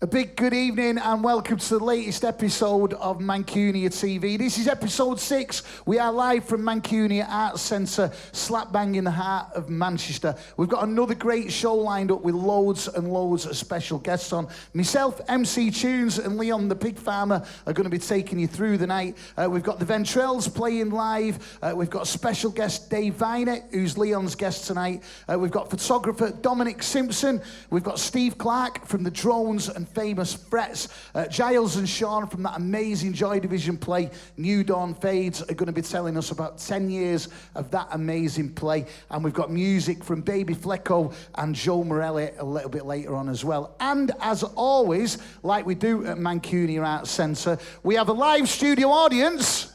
A big good evening and welcome to the latest episode of Mancunia TV. This is episode 6. We are live from Mancunia Arts Centre, slap bang in the heart of Manchester. We've got another great show lined up with loads and loads of special guests on. Myself, MC Tunes, and Leon the Pig Farmer are going to be taking you through the night. We've got the Ventrells playing live. We've got special guest Dave Viney, who's Leon's guest tonight. We've got photographer Dominic Simpson. We've got Steve Clarke from the Drones and famous Frets. Giles and Sean from that amazing Joy Division play, New Dawn Fades, are going to be telling us about 10 years of that amazing play. And we've got music from Baby Flecko and Joe Morelli a little bit later on as well. And as always, like we do at Mancunia Arts Centre, we have a live studio audience.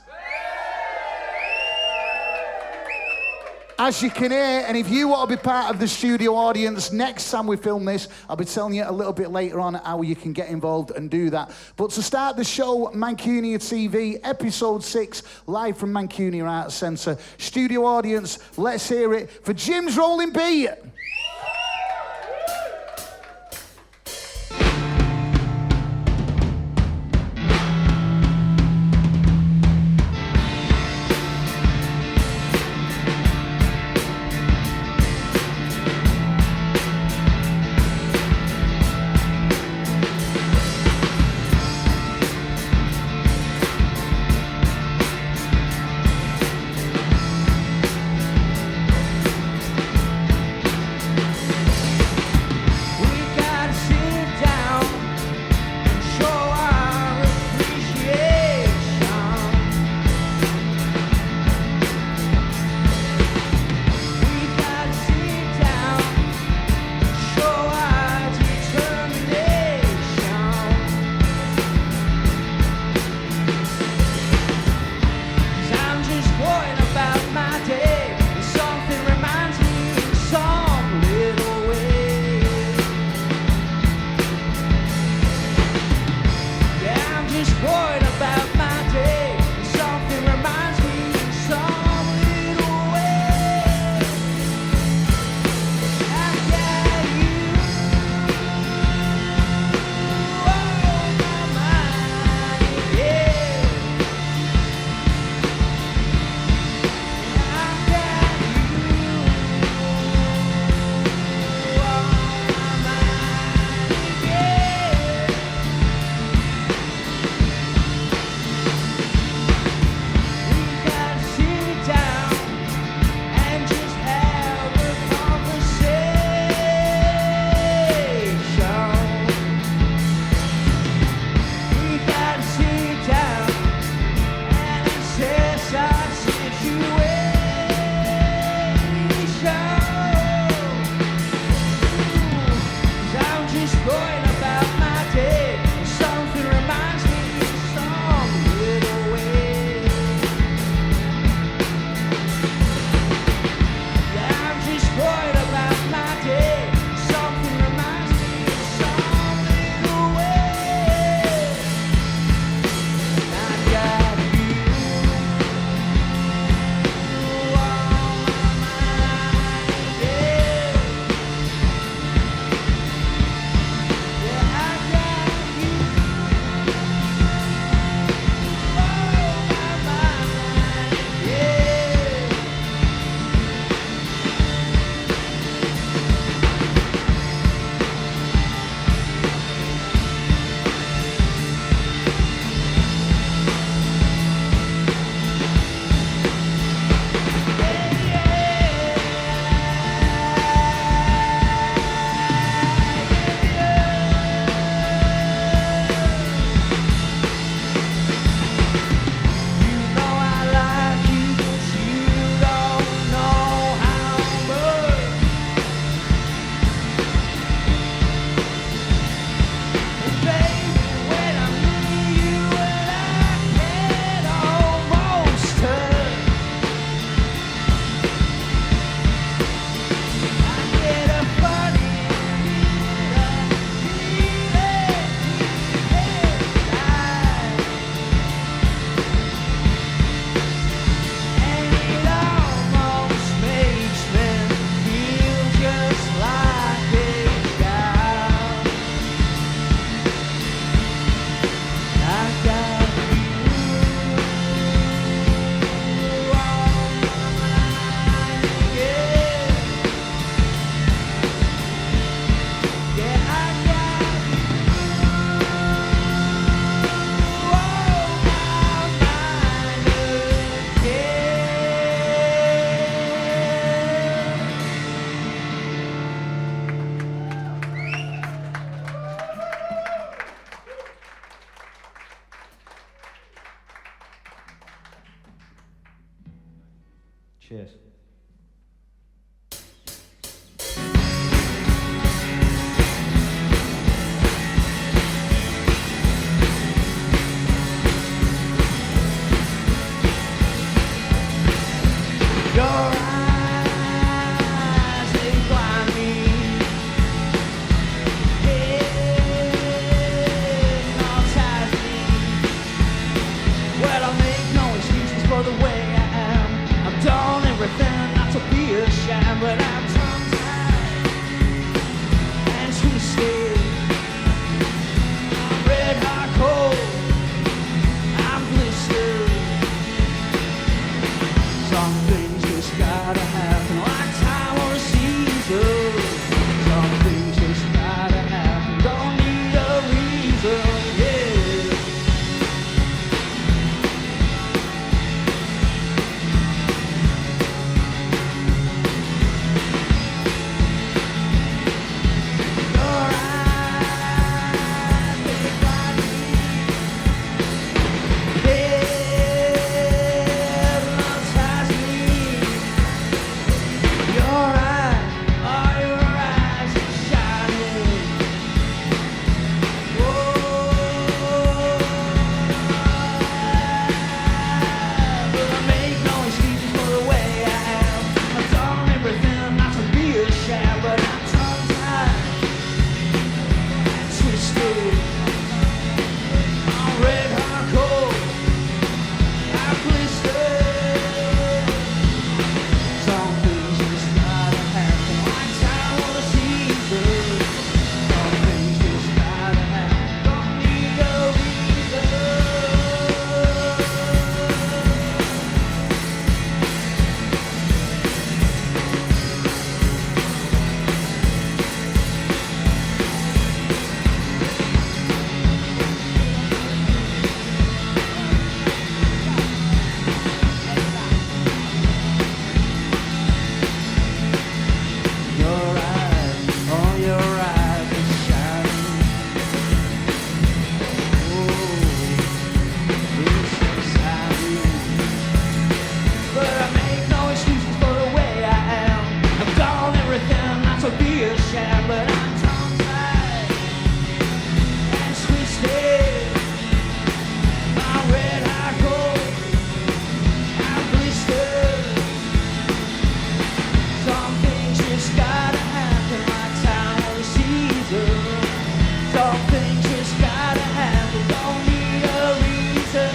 As you can hear, and if you want to be part of the studio audience, next time we film this, I'll be telling you a little bit later on how you can get involved and do that. But to start the show, Mancunia TV, episode 6, live from Mancunia Arts Centre. Studio audience, let's hear it for Jim's Rolling Beat. Cheers. Your eyes, they blind me. Hypnotize me. Well, I make no excuses for the way I am. I've done everything not to be a sham, but I'm tongue-tied and twisted. I'm red hot cold. I'm blistered. Some things just gotta happen like time or a season. Some things just gotta happen, don't need a reason, yeah. Your eyes, they blind me. Hypnotize me. Your eyes, are your eyes shining? But I make no excuses for the way I am. I've done everything not to be a sham, but I'm tongue-tied and twisted. I'm red hot cold. I'm blistered. Some things just gotta happen like time or the season. Some things just gotta happen, don't need a reason. Your eyes, oh, your eyes are shining. It's so sad. But I make no excuses for the way I am. I've done everything not to be a sham, but I'm tongue-tied and twisted. I'm red hot cold. I'm blistered. Some things just gotta happen like time or the season. Some things just gotta happen, don't need a reason.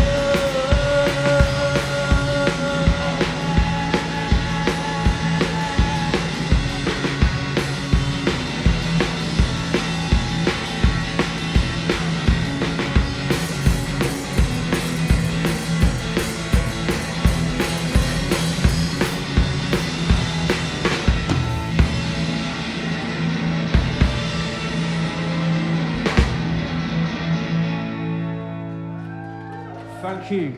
Thank you.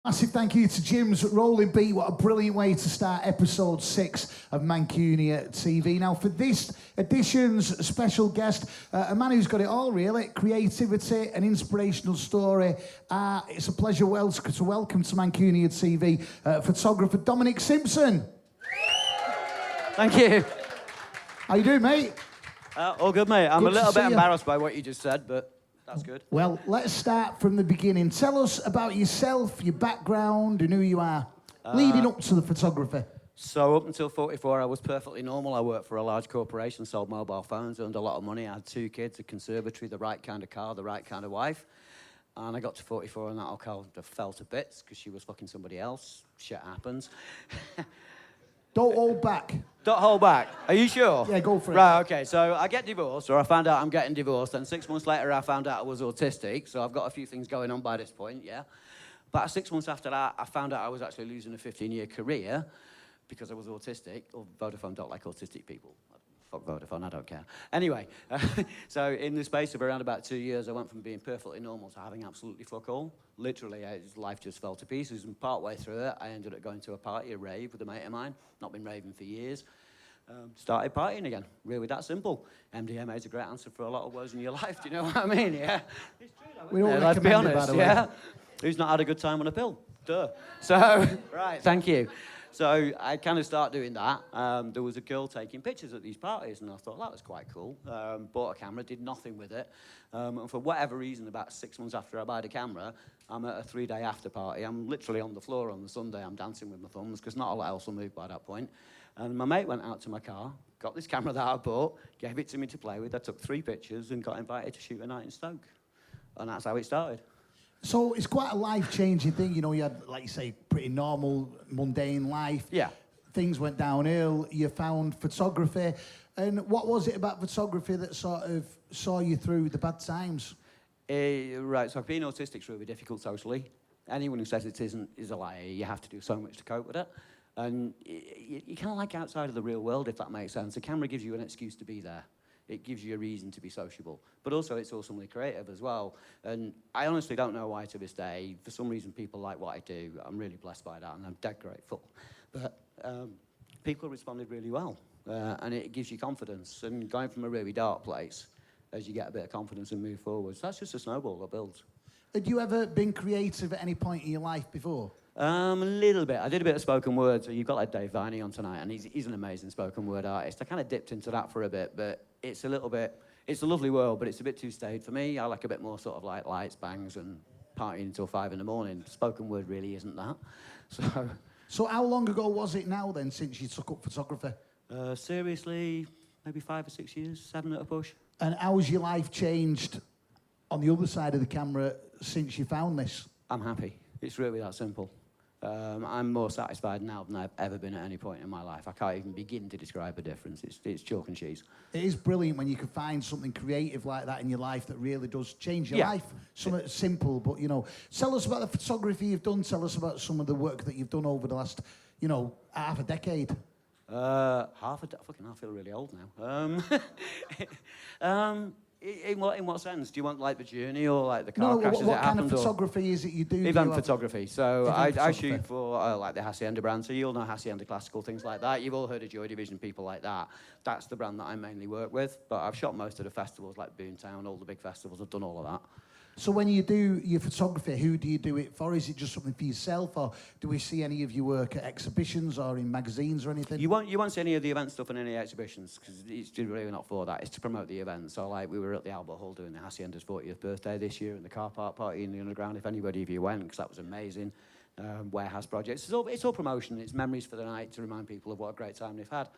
Massive thank you to Jim's Rolling Beat. What a brilliant way to start episode 6 of Mancunia TV. Now, for this edition's special guest, a man who's got it all, really. Creativity, an inspirational story. It's a pleasure to welcome to Mancunia TV photographer Dominic Simpson. Thank you. How you doing, mate? All good, mate. I'm Good a little to see bit you. embarrassed by what you just said, but that's good. Well, let's start from the beginning. Tell us about yourself, your background, and who you are, leading up to the photography. So up until 44, I was perfectly normal. I worked for a large corporation, sold mobile phones, earned a lot of money. I had 2 kids, a conservatory, the right kind of car, the right kind of wife. And I got to 44 and that all kind of fell to bits because she was fucking somebody else. Shit happens. Don't hold back. Don't hold back. Are you sure? Yeah, go for it. Right, okay. So I get divorced, or I found out I'm getting divorced, and 6 months later I found out I was autistic, so I've got a few things going on by this point, yeah? But 6 months after that, I found out I was actually losing a 15-year career because I was autistic. Or Vodafone don't like autistic people. Fuck Vodafone, I don't care. Anyway, so in the space of around about 2 years, I went from being perfectly normal to having absolutely fuck all. Literally, life just fell to pieces, and partway through it, I ended up going to a party, a rave, with a mate of mine. Not been raving for years. Started partying again. Really that simple. MDMA is a great answer for a lot of woes in your life. Do you know what I mean? Yeah. It's true, though, We don't let's be recommend it, honest. by the way. Yeah. Who's not had a good time on a pill? Duh. So, right, thank you. So I kind of start doing that. There was a girl taking pictures at these parties, and I thought that was quite cool. Bought a camera, did nothing with it. And for whatever reason, about 6 months after I buy the camera, I'm at a 3-day after party. I'm literally on the floor on the Sunday. I'm dancing with my thumbs because not a lot else will move by that point. And my mate went out to my car, got this camera that I bought, gave it to me to play with. I took 3 pictures and got invited to shoot a night in Stoke. And that's how it started. So it's quite a life-changing thing, you know, you had, like you say, pretty normal, mundane life. Yeah. Things went downhill, you found photography. And what was it about photography that sort of saw you through the bad times? Right, so being autistic is really difficult socially. Anyone who says it isn't is a liar. You have to do so much to cope with it. And you kind of like outside of the real world, if that makes sense. The camera gives you an excuse to be there. It gives you a reason to be sociable. But also, it's awesomely creative as well. And I honestly don't know why to this day. For some reason, people like what I do. I'm really blessed by that, and I'm dead grateful. But people responded really well. And it gives you confidence. And going from a really dark place, as you get a bit of confidence and move forwards, that's just a snowball that builds. Had you ever been creative at any point in your life before? A little bit. I did a bit of spoken word. So you've got like Dave Viney on tonight, and he's an amazing spoken word artist. I kind of dipped into that for a bit, but it's a little bit, it's a lovely world, but it's a bit too staid for me. I like a bit more sort of like lights, bangs, and partying until 5 in the morning. Spoken word really isn't that. So how long ago was it now then since you took up photography? Seriously, maybe 5 or 6 years, 7 at a push. And how's your life changed on the other side of the camera since you found this? I'm happy. It's really that simple. I'm more satisfied now than I've ever been at any point in my life. I can't even begin to describe the difference. It's chalk and cheese. It is brilliant when you can find something creative like that in your life that really does change your life. Something simple, but, you know. Tell us about the photography you've done. Tell us about some of the work that you've done over the last, you know, half a decade. Fucking, I feel really old now. In what sense? Do you want like the journey or like the car crashes what that kind of happened? photography is it you do? Event photography. So I photography. shoot for like the Hacienda brand. So you'll know Hacienda Classical, things like that. You've all heard of Joy Division, people like that. That's the brand that I mainly work with. But I've shot most of the festivals like Boomtown, all the big festivals. I've done all of that. So when you do your photography, who do you do it for? Is it just something for yourself, or do we see any of your work at exhibitions or in magazines or anything? You won't see any of the event stuff in any exhibitions because it's really not for that. It's to promote the event. So like we were at the Albert Hall doing the Hacienda's 40th birthday this year and the car park party in the underground. If anybody of you went, because that was amazing. Warehouse projects. It's all promotion. It's memories for the night to remind people of what a great time they've had.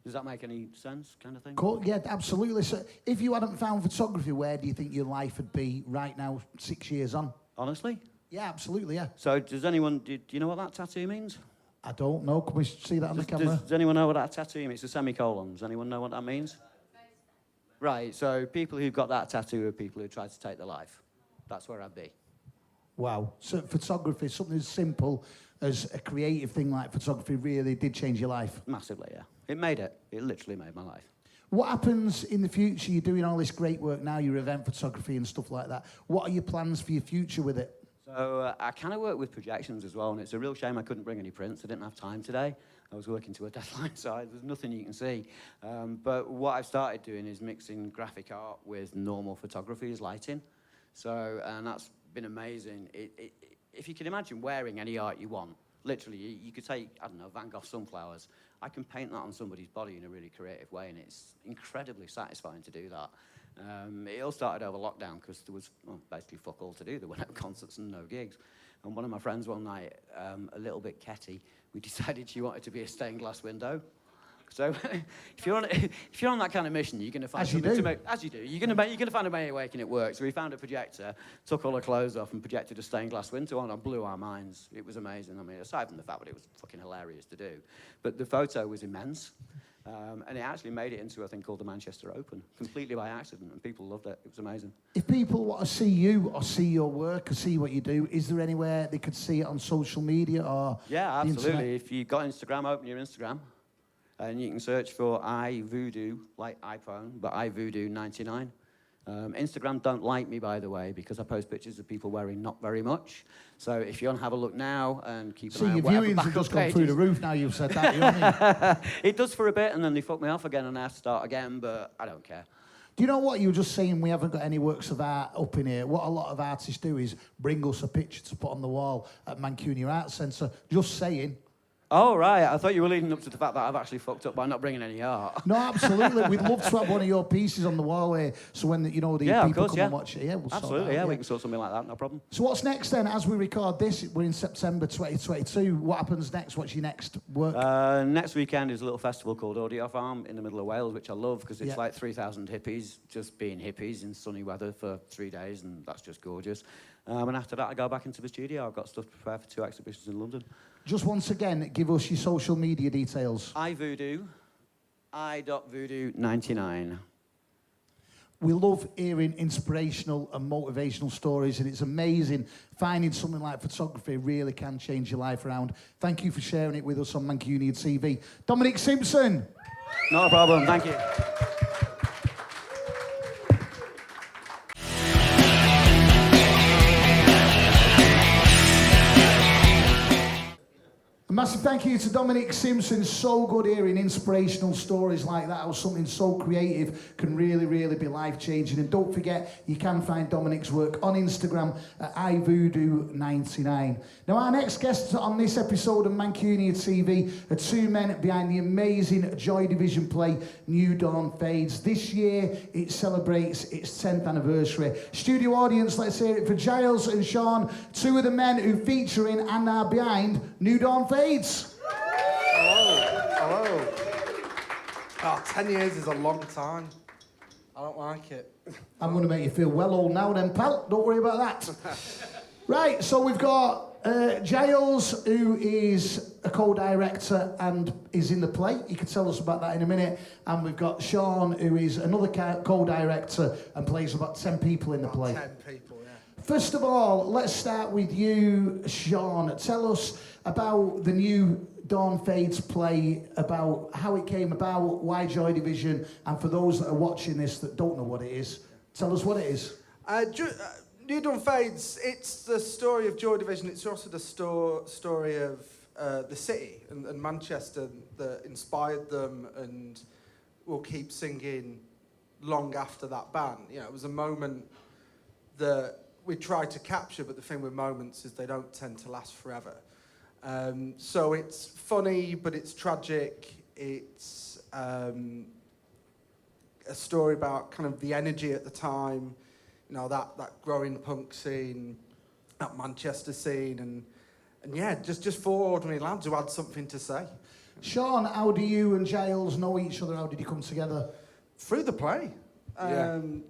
Does that make any sense, kind of thing? Cool. Yeah, absolutely. So if you hadn't found photography, where do you think your life would be right now, 6 years on? Honestly? Yeah, absolutely, yeah. So does anyone, do you know what that tattoo means? I don't know. Can we see that on the camera? Does anyone know what that tattoo means? It's a semicolon. Does anyone know what that means? Right, so people who've got that tattoo are people who tried to take their life. That's where I'd be. Wow. So photography, something as simple as a creative thing like photography really did change your life? Massively, yeah. It made it. It literally made my life. What happens in the future? You're doing all this great work now, your event photography and stuff like that. What are your plans for your future with it? So I kind of work with projections as well, and it's a real shame I couldn't bring any prints. I didn't have time today. I was working to a deadline, so there's nothing you can see. But what I've started doing is mixing graphic art with normal photography as lighting. So, and that's been amazing. If you can imagine wearing any art you want, literally, you could take, I don't know, Van Gogh sunflowers. I can paint that on somebody's body in a really creative way, and it's incredibly satisfying to do that. It all started over lockdown because there was basically fuck all to do. There were no concerts and no gigs. And one of my friends one night, a little bit catty, we decided she wanted to be a stained glass window. So if you're on that kind of mission, you're going to find something to make. As you do, you're going to find a way of making it work. So we found a projector, took all her clothes off, and projected a stained glass window on. And blew our minds. It was amazing. I mean, aside from the fact that it was fucking hilarious to do, but the photo was immense, and it actually made it into a thing called the Manchester Open, completely by accident, and people loved it. It was amazing. If people want to see you or see your work or see what you do, is there anywhere they could see it on social media or? Yeah, absolutely. If you've got Instagram, open your Instagram. And you can search for iVoodoo, like iPhone, but iVoodoo99. Instagram don't like me, by the way, because I post pictures of people wearing not very much. So if you want to have a look now and keep an eye on your viewings have just gone through the roof now you've said that, you know what I mean? It does for a bit, and then they fuck me off again, and I have to start again, but I don't care. Do you know what you were just saying? We haven't got any works of art up in here. What a lot of artists do is bring us a picture to put on the wall at Mancunia Arts Centre. Just saying. Oh, right. I thought you were leading up to the fact that I've actually fucked up by not bringing any art. No, absolutely. We'd love to have one of your pieces on the wall here, so when the people come and watch it, we'll absolutely, we can sort something like that, no problem. So what's next then? As we record this, we're in September 2022. What happens next? What's your next work? Next weekend is a little festival called Audio Farm in the middle of Wales, which I love because it's like 3,000 hippies just being hippies in sunny weather for 3 days, and that's just gorgeous. And after that, I go back into the studio. I've got stuff prepared for 2 exhibitions in London. Just once again, give us your social media details. iVoodoo, i.voodoo99. We love hearing inspirational and motivational stories, and it's amazing finding something like photography really can change your life around. Thank you for sharing it with us on Mancunia TV. Dominic Simpson. Not a problem, thank you. A massive thank you to Dominic Simpson. So good hearing inspirational stories like that, how something so creative can really, really be life-changing. And don't forget, you can find Dominic's work on Instagram at iVoodoo99. Now, our next guests on this episode of Mancunia TV are 2 men behind the amazing Joy Division play, New Dawn Fades. This year, it celebrates its 10th anniversary. Studio audience, let's hear it for Giles and Sean, 2 of the men who feature in and are behind New Dawn Fades. Hello. Oh, 10 years is a long time. I don't like it. I'm going to make you feel well old now then, pal. Don't worry about that. Right, so we've got Giles, who is a co-director and is in the play. You can tell us about that in a minute. And we've got Sean, who is another co-director and plays about 10 people in the play. 10 people, yeah. First of all, let's start with you, Sean. Tell us about the New Dawn Fades play, about how it came about, why Joy Division, and for those that are watching this that don't know what it is, tell us what it is. New Dawn Fades, it's the story of Joy Division. It's also the story of the city and Manchester that inspired them and will keep singing long after that ban. You know, it was a moment that we tried to capture, but the thing with moments is they don't tend to last forever. So it's funny, but it's tragic. It's a story about kind of the energy at the time, you know, that growing punk scene, that Manchester scene, and yeah, just 4 ordinary lads who had something to say. Sean, how do you and Giles know each other? How did you come together? Through the play.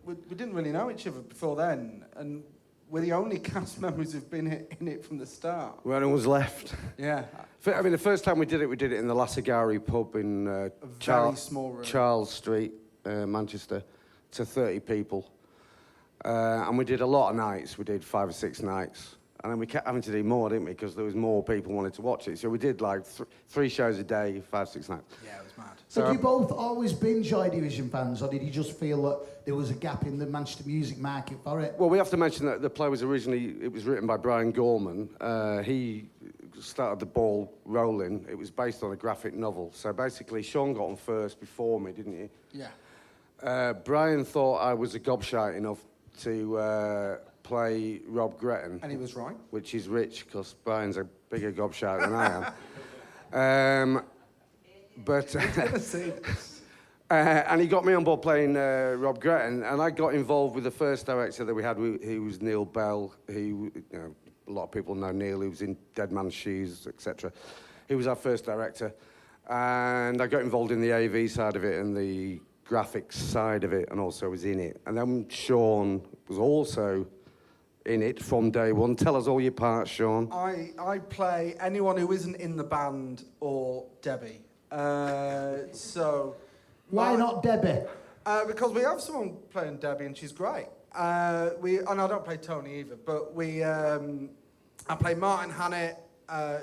We didn't really know each other before then, and we're the only cast members who've been in it from the start. Well, no one's left. Yeah. I mean, the first time we did it in the Lasagari pub in very small room. Charles Street, Manchester, to 30 people. And we did a lot of nights. We did 5 or 6 nights. And then we kept having to do more, didn't we? Because there was more people wanted to watch it. So we did like 3 shows a day, 5, 6 nights. Yeah, it was mad. So have you both always been Joy Division fans, or did you just feel that there was a gap in the Manchester music market for it? Well, we have to mention that the play was written by Brian Gorman. He started the ball rolling. It was based on a graphic novel. So basically, Sean got on first before me, didn't he? Yeah. Brian thought I was a gobshite enough to play Rob Gretton. And he was right. Which is rich, because Brian's a bigger gobshite than I am. And he got me on board playing Rob Gretton, and I got involved with the first director that we had, who was Neil Bell, who, you know, a lot of people know Neil, who was in Dead Man's Shoes, etc. He was our first director, and I got involved in the AV side of it and the graphics side of it, and also was in it. And then Sean was also in it from day one. Tell us all your parts, Sean. I play anyone who isn't in the band or Debbie. Why not Debbie? Because we have someone playing Debbie and she's great. And I don't play Tony either, but I play Martin Hannett,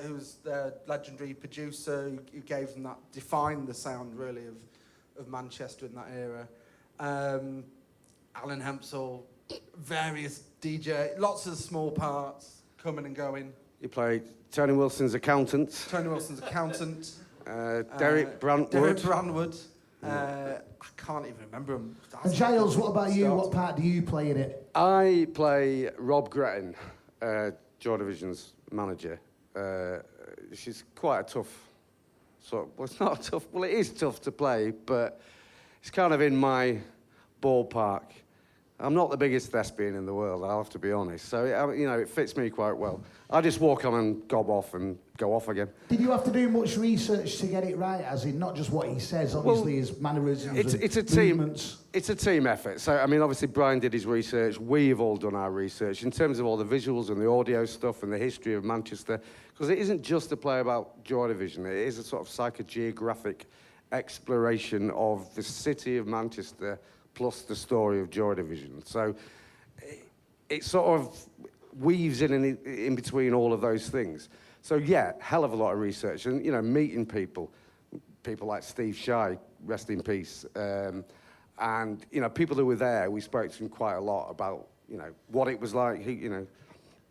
who's the legendary producer who gave them that, defined the sound really of Manchester in that era. Alan Hempsall, various DJ, lots of small parts coming and going. You played Tony Wilson's accountant. Tony Wilson's accountant. Derek Brantwood. Derek Brantwood. I can't even remember them. And Giles, what about you? What part do you play in it? I play Rob Gretton, Joy Division's manager. She's quite a tough well, it's not tough. Well, it is tough to play, but it's kind of in my ballpark. I'm not the biggest thespian in the world, I'll have to be honest. So, it fits me quite well. I just walk on and gob off and go off again. Did you have to do much research to get it right, as in not just what he says, obviously his mannerisms it's a team. movements? It's a team effort. So, obviously Brian did his research. We've all done our research in terms of all the visuals and the audio stuff and the history of Manchester. Because it isn't just a play about Joy Division. It is a sort of psychogeographic exploration of the city of Manchester plus the story of Joy Division. So it sort of weaves in between all of those things. So yeah, hell of a lot of research and, meeting people like Steve Shy, rest in peace, and, people who were there, we spoke to them quite a lot about, what it was like,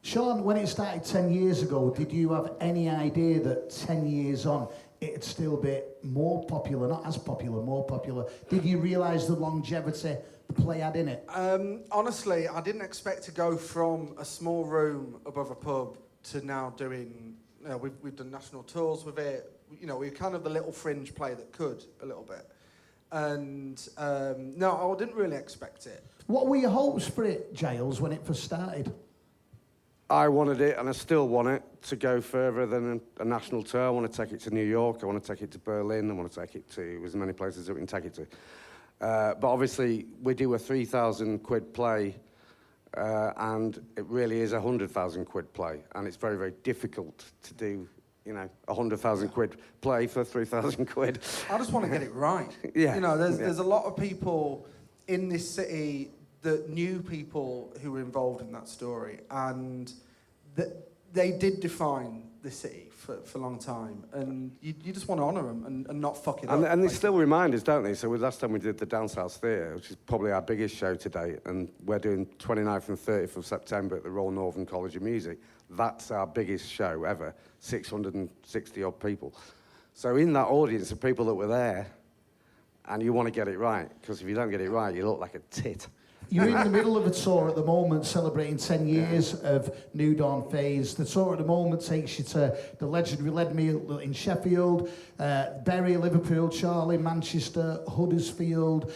Sean, when it started 10 years ago, did you have any idea that 10 years on, it'd still be more popular, not as popular, more popular? Did you realise the longevity the play had in it? Honestly, I didn't expect to go from a small room above a pub to now doing, we've done national tours with it. We're kind of the little fringe play that could, a little bit. And no, I didn't really expect it. What were your hopes for it, Giles, when it first started? I wanted it, and I still want it, to go further than a national tour. I want to take it to New York, I want to take it to Berlin, I want to take it to as many places as we can take it to. But obviously, we do a 3,000 quid play, and it really is a 100,000 quid play, and it's very, very difficult to do, a 100,000 quid play for 3,000 quid. I just want to get it right. Yeah. There's a lot of people in this city that knew people who were involved in that story, and they did define the city for a long time, and you just want to honour them and not fuck it up. And they still remind us, don't they? So last time we did the Dance House Theatre, which is probably our biggest show to date, and we're doing 29th and 30th of September at the Royal Northern College of Music. That's our biggest show ever, 660-odd people. So in that audience of people that were there, and you want to get it right, because if you don't get it right, you look like a tit. You're in the middle of a tour at the moment, celebrating 10 years of New Dawn Phase. The tour at the moment takes you to the legendary Leadmill in Sheffield, Bury, Liverpool, Charlie, Manchester, Huddersfield.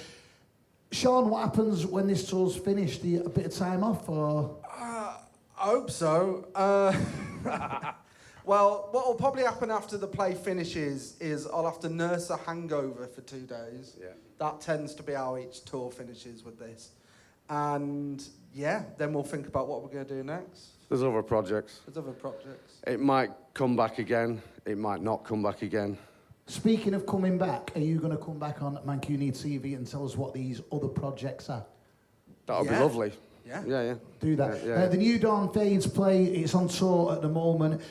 Sean, what happens when this tour's finished? Do you get a bit of time off, or...? I hope so. Well, what will probably happen after the play finishes is I'll have to nurse a hangover for 2 days. Yeah. That tends to be how each tour finishes with this. And yeah, then we'll think about what we're going to do next. There's other projects. There's other projects. It might come back again. It might not come back again. Speaking of coming back, are you going to come back on Mancunia TV and tell us what these other projects are? That would be lovely. Yeah. Yeah. Do that. Yeah. The New Dawn Fades play, it's on tour at the moment.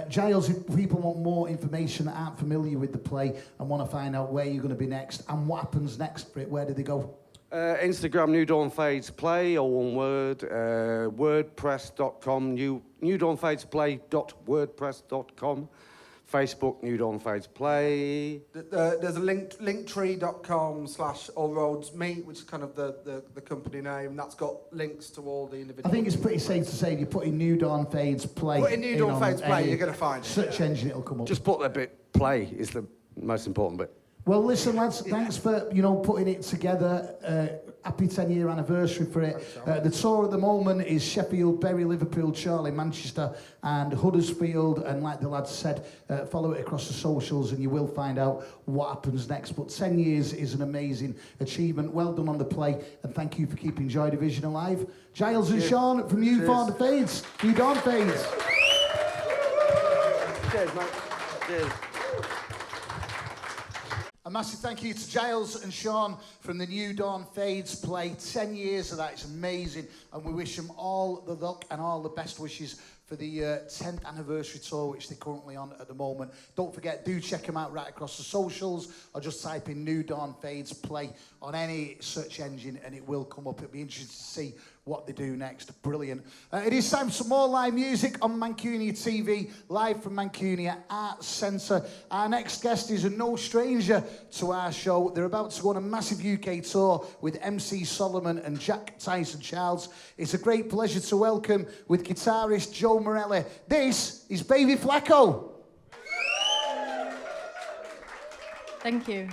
Giles, if people want more information that aren't familiar with the play and want to find out where you're going to be next and what happens next for it, where do they go? Instagram, New Dawn Fades Play, or one word, wordpress.com, newdawnfadesplay.wordpress.com, Facebook, New Dawn Fades Play. There's a linktree.com/allroadsmeet, which is kind of the company name. That's got links to all the individual... I think it's pretty safe to say if you put in New Dawn Fades Play... Put in New Dawn Fades Play, you're going to find it. Search engine, it'll come up. Just put the bit play is the most important bit. Well, listen, lads, thanks for, putting it together. Happy 10-year anniversary for it. The tour at the moment is Sheffield, Bury, Liverpool, Charlie, Manchester and Huddersfield. And like the lads said, follow it across the socials and you will find out what happens next. But 10 years is an amazing achievement. Well done on the play. And thank you for keeping Joy Division alive. Giles and Sean from New Dawn Fades. New Dawn Fades. Cheers, mate. Cheers. A massive thank you to Giles and Sean from the New Dawn Fades play. 10 years of that, it's amazing. And we wish them all the luck and all the best wishes for the 10th anniversary tour, which they're currently on at the moment. Don't forget, do check them out right across the socials, or just type in New Dawn Fades play on any search engine and it will come up. It'll be interesting to see what they do next. Brilliant. It is time for some more live music on Mancunia TV, live from Mancunia Arts Centre. Our next guest is no stranger to our show. They're about to go on a massive UK tour with MC Solomon and Jack Tyson Charles. It's a great pleasure to welcome with guitarist Joe Morelli. This is Baby Flecko. Thank you.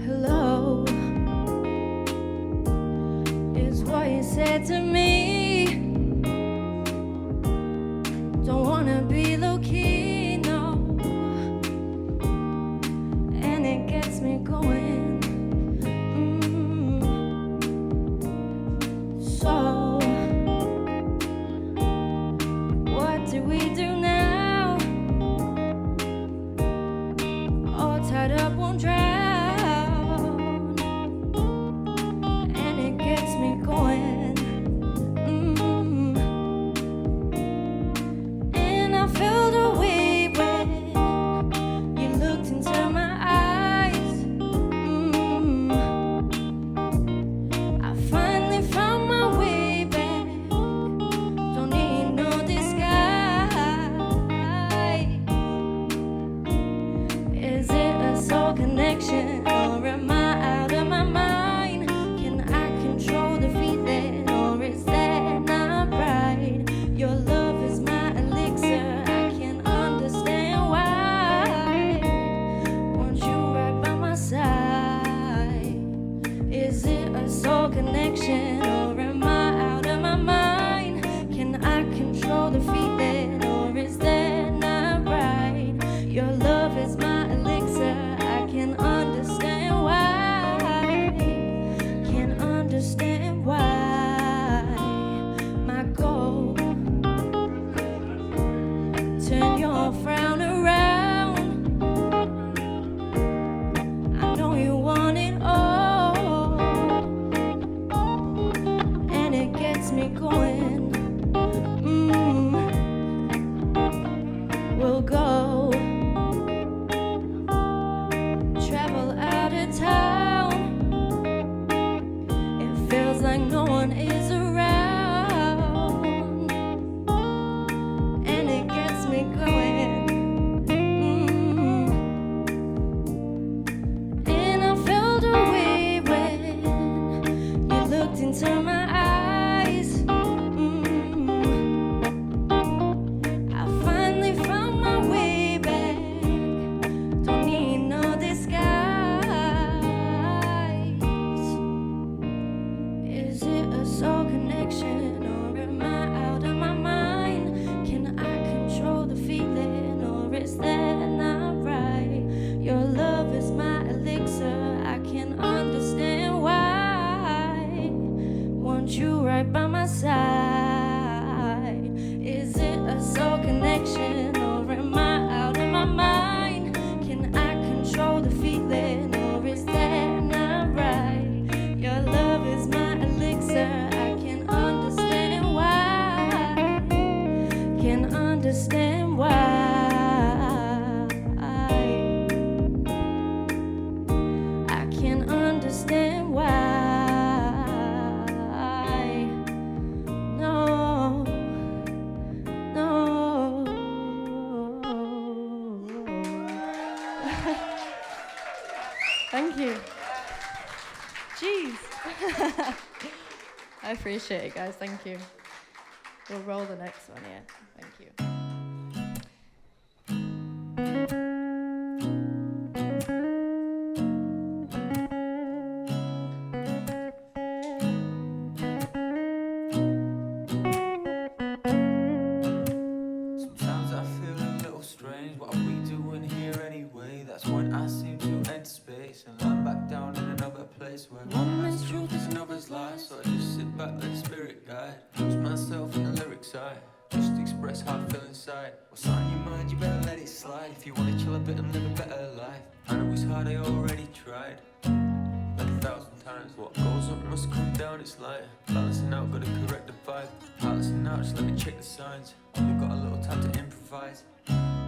Hello, is what you said to me. Don't wanna be low-key, no. And it gets me going. So, what do we do now? All tied up, won't drown. And it gets me going. And I felt a way when you looked into my eyes. I finally found my way back. Don't need no disguise. Is it a soul connection or am I out of my mind? Can I control the feeling or is that not right? Your love is my elixir, I can't understand why. Want you right by my side. Is it a soul connection or am I out of my mind? Can I control the feeling or is that not right? Your love is my elixir, I can understand why. Can understand why. My goal, turn your frown around. I know you want it all, and it gets me going. We'll go travel out of town. It feels like no one is around, and it gets me going. And I felt a way when you looked into my eyes. I finally found my way back. Don't need no disguise. Is it a soul connection or am I out of my mind? Can I control the feeling or is that not right? Your love is my elixir, I can understand why. Want you right by my side. Is it a soul connection or am I out of my mind? Can I control the feeling or is that not right? Your love is my elixir, I can understand why. Can understand why. I can understand why. No, no. Thank you. Jeez. I appreciate it, guys. Thank you. We'll roll the next one, yeah. Thank you. Sometimes I feel a little strange. What are we doing here anyway? That's when I seem to enter space and land back down in another place where one man's truth is another's lie. So I just sit back, let the spirit guide. Lose myself in the lyric side. Just express how I feel inside. What's on your mind? You better let it slide. if you wanna chill a bit and live a better life. I know it's hard, I already tried. Like 1,000 times. What goes up must come down, it's like balancing out, gotta correct the vibe. Balancing out, just let me check the signs. Only got a little time to improvise.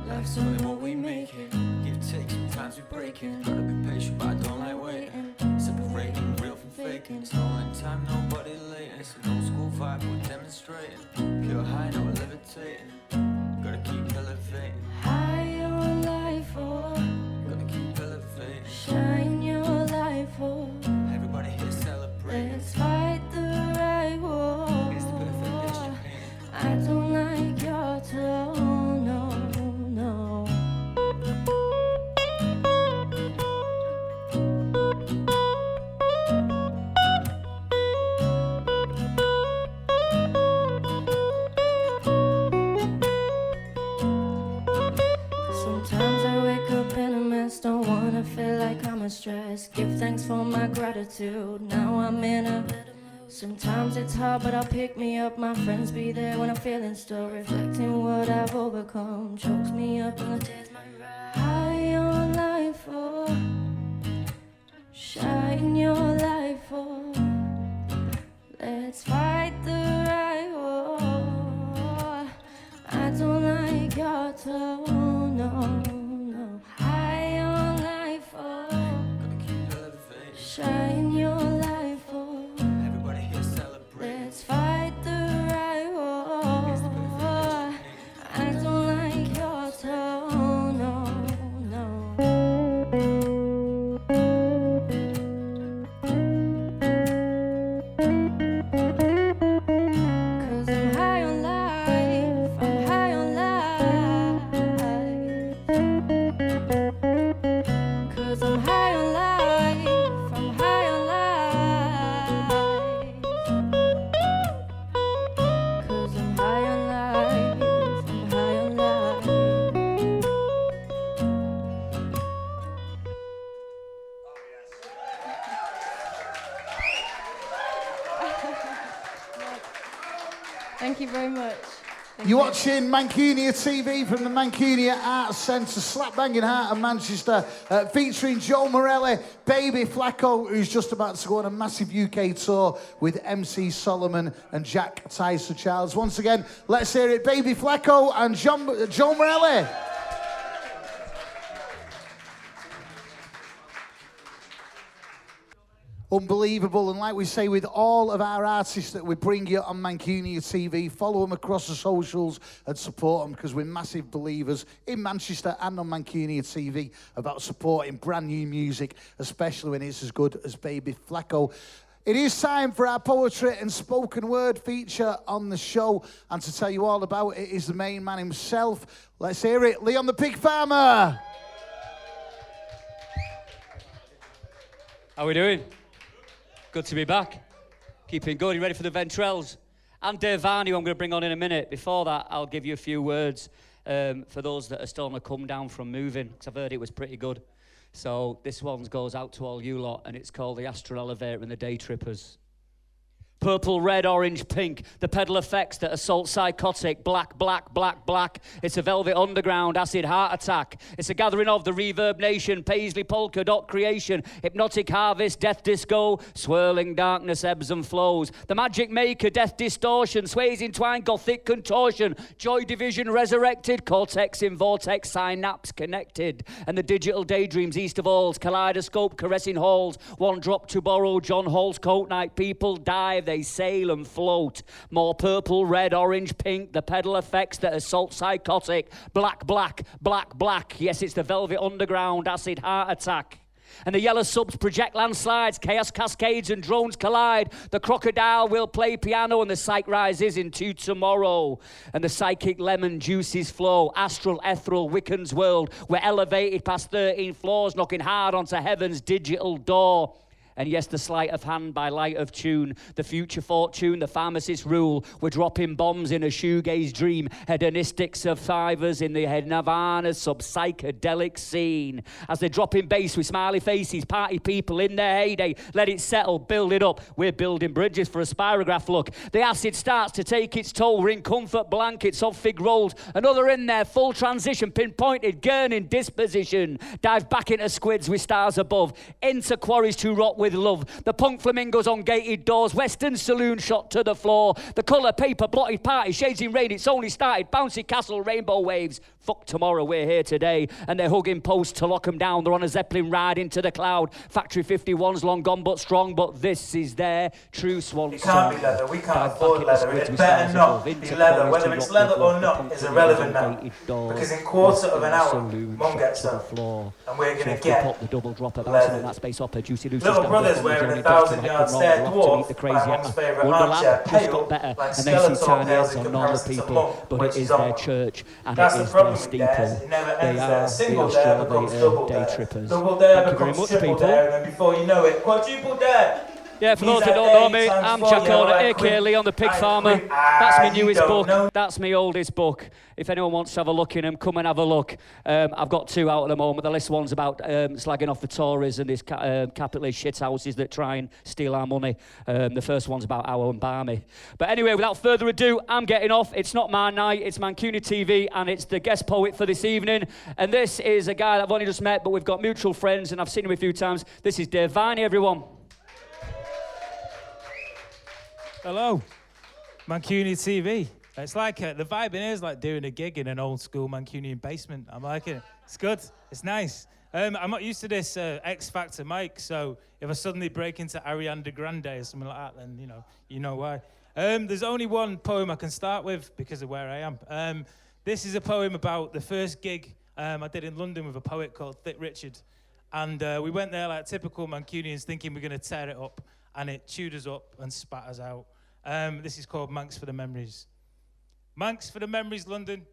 Life's only what we make it. Give, take, sometimes we break it. Gotta be patient, but I don't like waiting. Separating real from faking. It's no end time, nobody lating. It's an old school vibe, we're demonstrating. Pure high, now we're levitating. Gotta keep elevating. High on life, oh. Gotta keep elevating. Shine your life, oh. Everybody here celebrate. Let's fight the right war. It's the perfect picture painting. I don't like your tone, no, no. Sometimes I wake up in a mess, don't wanna feel like I'm stressed. Give thanks for my gratitude, now I'm in a better mood. Sometimes it's hard, but I'll pick me up. My friends be there when I'm feeling stuck. Reflecting what I've overcome chokes me up in the days might ride. High on life, oh. Shine your life, oh. Let's fight the right war. I don't like your tone, no, no. High on life, oh. Gotta keep elevating. Shine your life, oh. Everybody here celebrate. Let's fight the right war. I don't like your tone, no, no. Cause I'm high on life, I'm high on life. Cause I'm high on life, I'm high on life. Cause I'm high on life, I'm high on life. Thank you very much. Thank You're you. watching Mancunia TV from the Mancunia Arts Centre, slap banging heart of Manchester, featuring Joe Morelli, Baby Flecko, who's just about to go on a massive UK tour with MC Solomon and Jack Tyson Charles. Once again, let's hear it, Baby Flecko and Joe Morelli. Unbelievable, and like we say with all of our artists that we bring you on Mancunia TV, follow them across the socials and support them, because we're massive believers in Manchester and on Mancunia TV about supporting brand new music, especially when it's as good as Baby Flecko. It is time for our poetry and spoken word feature on the show, and to tell you all about it is the main man himself. Let's hear it, Leon the Pig Farmer. How we doing? Good to be back. Keeping good. You ready for the Ventrells? And Dave Viney, who I'm going to bring on in a minute. Before that, I'll give you a few words for those that are still on the come down from moving, because I've heard it was pretty good. So this one goes out to all you lot, and it's called The Astral Elevator and the Day Trippers. Purple, red, orange, pink, the pedal effects that assault psychotic, black, black, black, black. It's a velvet underground, acid heart attack. It's a gathering of the reverb nation, paisley polka dot creation, hypnotic harvest, death disco, swirling darkness ebbs and flows. The magic maker, death distortion, sways entwined, gothic contortion, joy division resurrected, cortex in vortex, synapse connected. And the digital daydreams east of alls, kaleidoscope caressing halls, one drop to borrow, John Hall's coat night, people dive, they sail and float. More purple, red, orange, pink, the pedal effects that assault psychotic, black, black, black, black. Yes, it's the velvet underground, acid heart attack. And the yellow subs project landslides, chaos cascades and drones collide. The crocodile will play piano and the psych rises into tomorrow. And the psychic lemon juices flow, astral, ethereal, Wiccan's world. We're elevated past 13 floors, knocking hard onto heaven's digital door. And yes, the sleight of hand by light of tune, the future fortune, the pharmacist rule. We're dropping bombs in a shoegaze dream, hedonistic survivors in the nirvana sub-psychedelic scene. As they're dropping bass with smiley faces, party people in their heyday, let it settle, build it up. We're building bridges for a spirograph look. The acid starts to take its toll. We're in comfort blankets of fig rolls. Another in there, full transition, pinpointed, gurning disposition. Dive back into squids with stars above, into quarries to rot with love. The punk flamingos on gated doors, western saloon shot to the floor. The colour paper blotted party, shades in rain, it's only started. Bouncy castle, rainbow waves. Fuck tomorrow, we're here today. And they're hugging posts to lock them down. They're on a Zeppelin ride into the cloud. Factory 51's long gone but strong, but this is their true swan It song. can't be leather, we can't Dive afford back into leather, squids it with better stars not above, be into leather, quarries whether to it's rock leather with or love. not The is punk irrelevant flamingos now, on gated doors, because in quarter of an western hour, saloon Mum shot gets to the up, floor. and we're So gonna if we get pop the double dropper bouncing on leather. that space opera, juicy Lucy Little stand brother's up on the wearing Johnny a Depp to make 1,000-yard them stair roll, off to meet dwarf the by crazy Mum's actor. favourite Wonderland armchair, just pale got better, like and they see Skeletor tiny pales heads in on normal comparison to people, Mum but when it she's is on their one. church and That's it the is problem their with dares, steeple. it never They ends there. are the Single dare becomes double day dare. trippers. Double dare Thank you very becomes much, triple people. dare, and then before you know it, quadruple dare. Yeah, for those Means that don't that know day me, times I'm four, Jack yeah, Horner, right, aka quick. Lee on the Pig Aye, Farmer. quick. That's my You newest don't book. know. That's my oldest book. If anyone wants to have a look in them, come and have a look. I've got 2 out at the moment. The last one's about slagging off the Tories and these capitalist shithouses that try and steal our money. The first one's about our own barmy. But anyway, without further ado, I'm getting off. It's not my night. It's Mancunia TV, and it's the guest poet for this evening. And this is a guy that I've only just met, but we've got mutual friends, and I've seen him a few times. This is Viney, everyone. Hello, Mancunia TV. It's like the vibe in here is like doing a gig in an old school Mancunian basement. I'm liking it. It's good. It's nice. I'm not used to this X Factor mic, so if I suddenly break into Ariana Grande or something like that, then you know why. There's only one poem I can start with because of where I am. This is a poem about the first gig I did in London with a poet called Thick Richard, and we went there like typical Mancunians, thinking we're going to tear it up, and it chewed us up and spat us out. This is called Manx for the Memories. Manx for the Memories, London.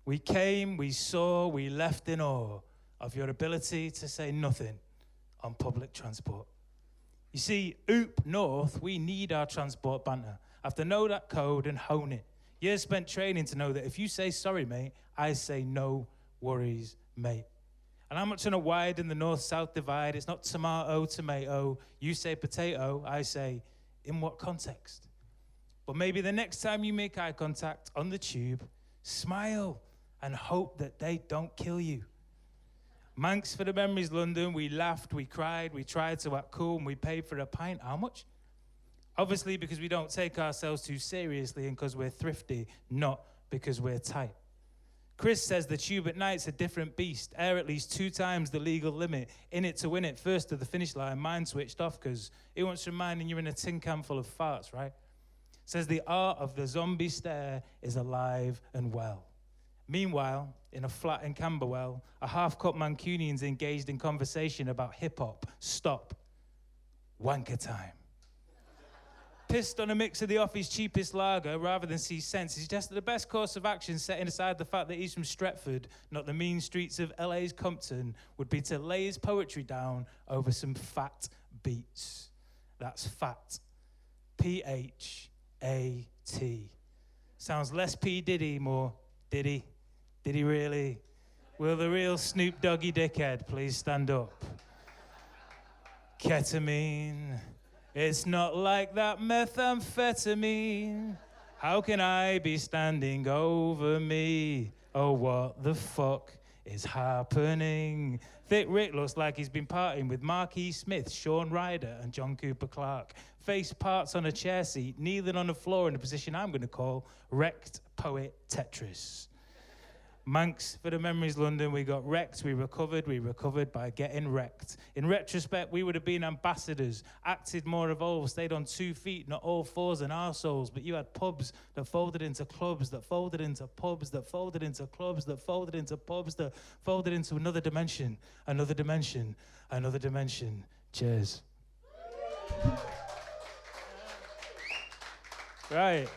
We came, we saw, we left in awe of your ability to say nothing on public transport. You see, oop north, we need our transport banter. Have to know that code and hone it. Years spent training to know that if you say sorry, mate, I say no worries, mate. And I'm not trying to widen the north-south divide. It's not tomato, tomato. You say potato, I say in what context? But maybe the next time you make eye contact on the tube, smile and hope that they don't kill you. Manx for the Memories, London. We laughed, we cried, we tried to act cool, and we paid for a pint. How much? Obviously because we don't take ourselves too seriously and because we're thrifty, not because we're tight. Chris says the tube at night's a different beast. Air at least 2 times the legal limit. In it to win it, first to the finish line. Mine switched off because it wants reminding you're in a tin can full of farts, right? Says the art of the zombie stare is alive and well. Meanwhile, in a flat in Camberwell, a half-cut Mancunian's engaged in conversation about hip-hop. Stop. Wanker time. Pissed on a mix of the office cheapest lager rather than see sense. He suggested the best course of action, setting aside the fact that he's from Stretford, not the mean streets of LA's Compton, would be to lay his poetry down over some fat beats. That's fat. P-H-A-T. Sounds less P. Diddy, more Diddy. Did he really? Will the real Snoop Doggy dickhead please stand up? Ketamine. It's not like that methamphetamine. How can I be standing over me? Oh, what the fuck is happening? Thick Rick looks like he's been partying with Marquis Smith, Sean Ryder, and John Cooper Clarke. Face parts on a chair seat, kneeling on the floor in a position I'm going to call wrecked poet Tetris. Manx for the Memories, London. We got wrecked, we recovered by getting wrecked. In retrospect, we would have been ambassadors, acted more evolved, stayed on 2 feet, not all 4s and arseholes, but you had pubs that folded into clubs, that folded into pubs, that folded into clubs, that folded into pubs, that folded into another dimension, another dimension, another dimension. Cheers. Right,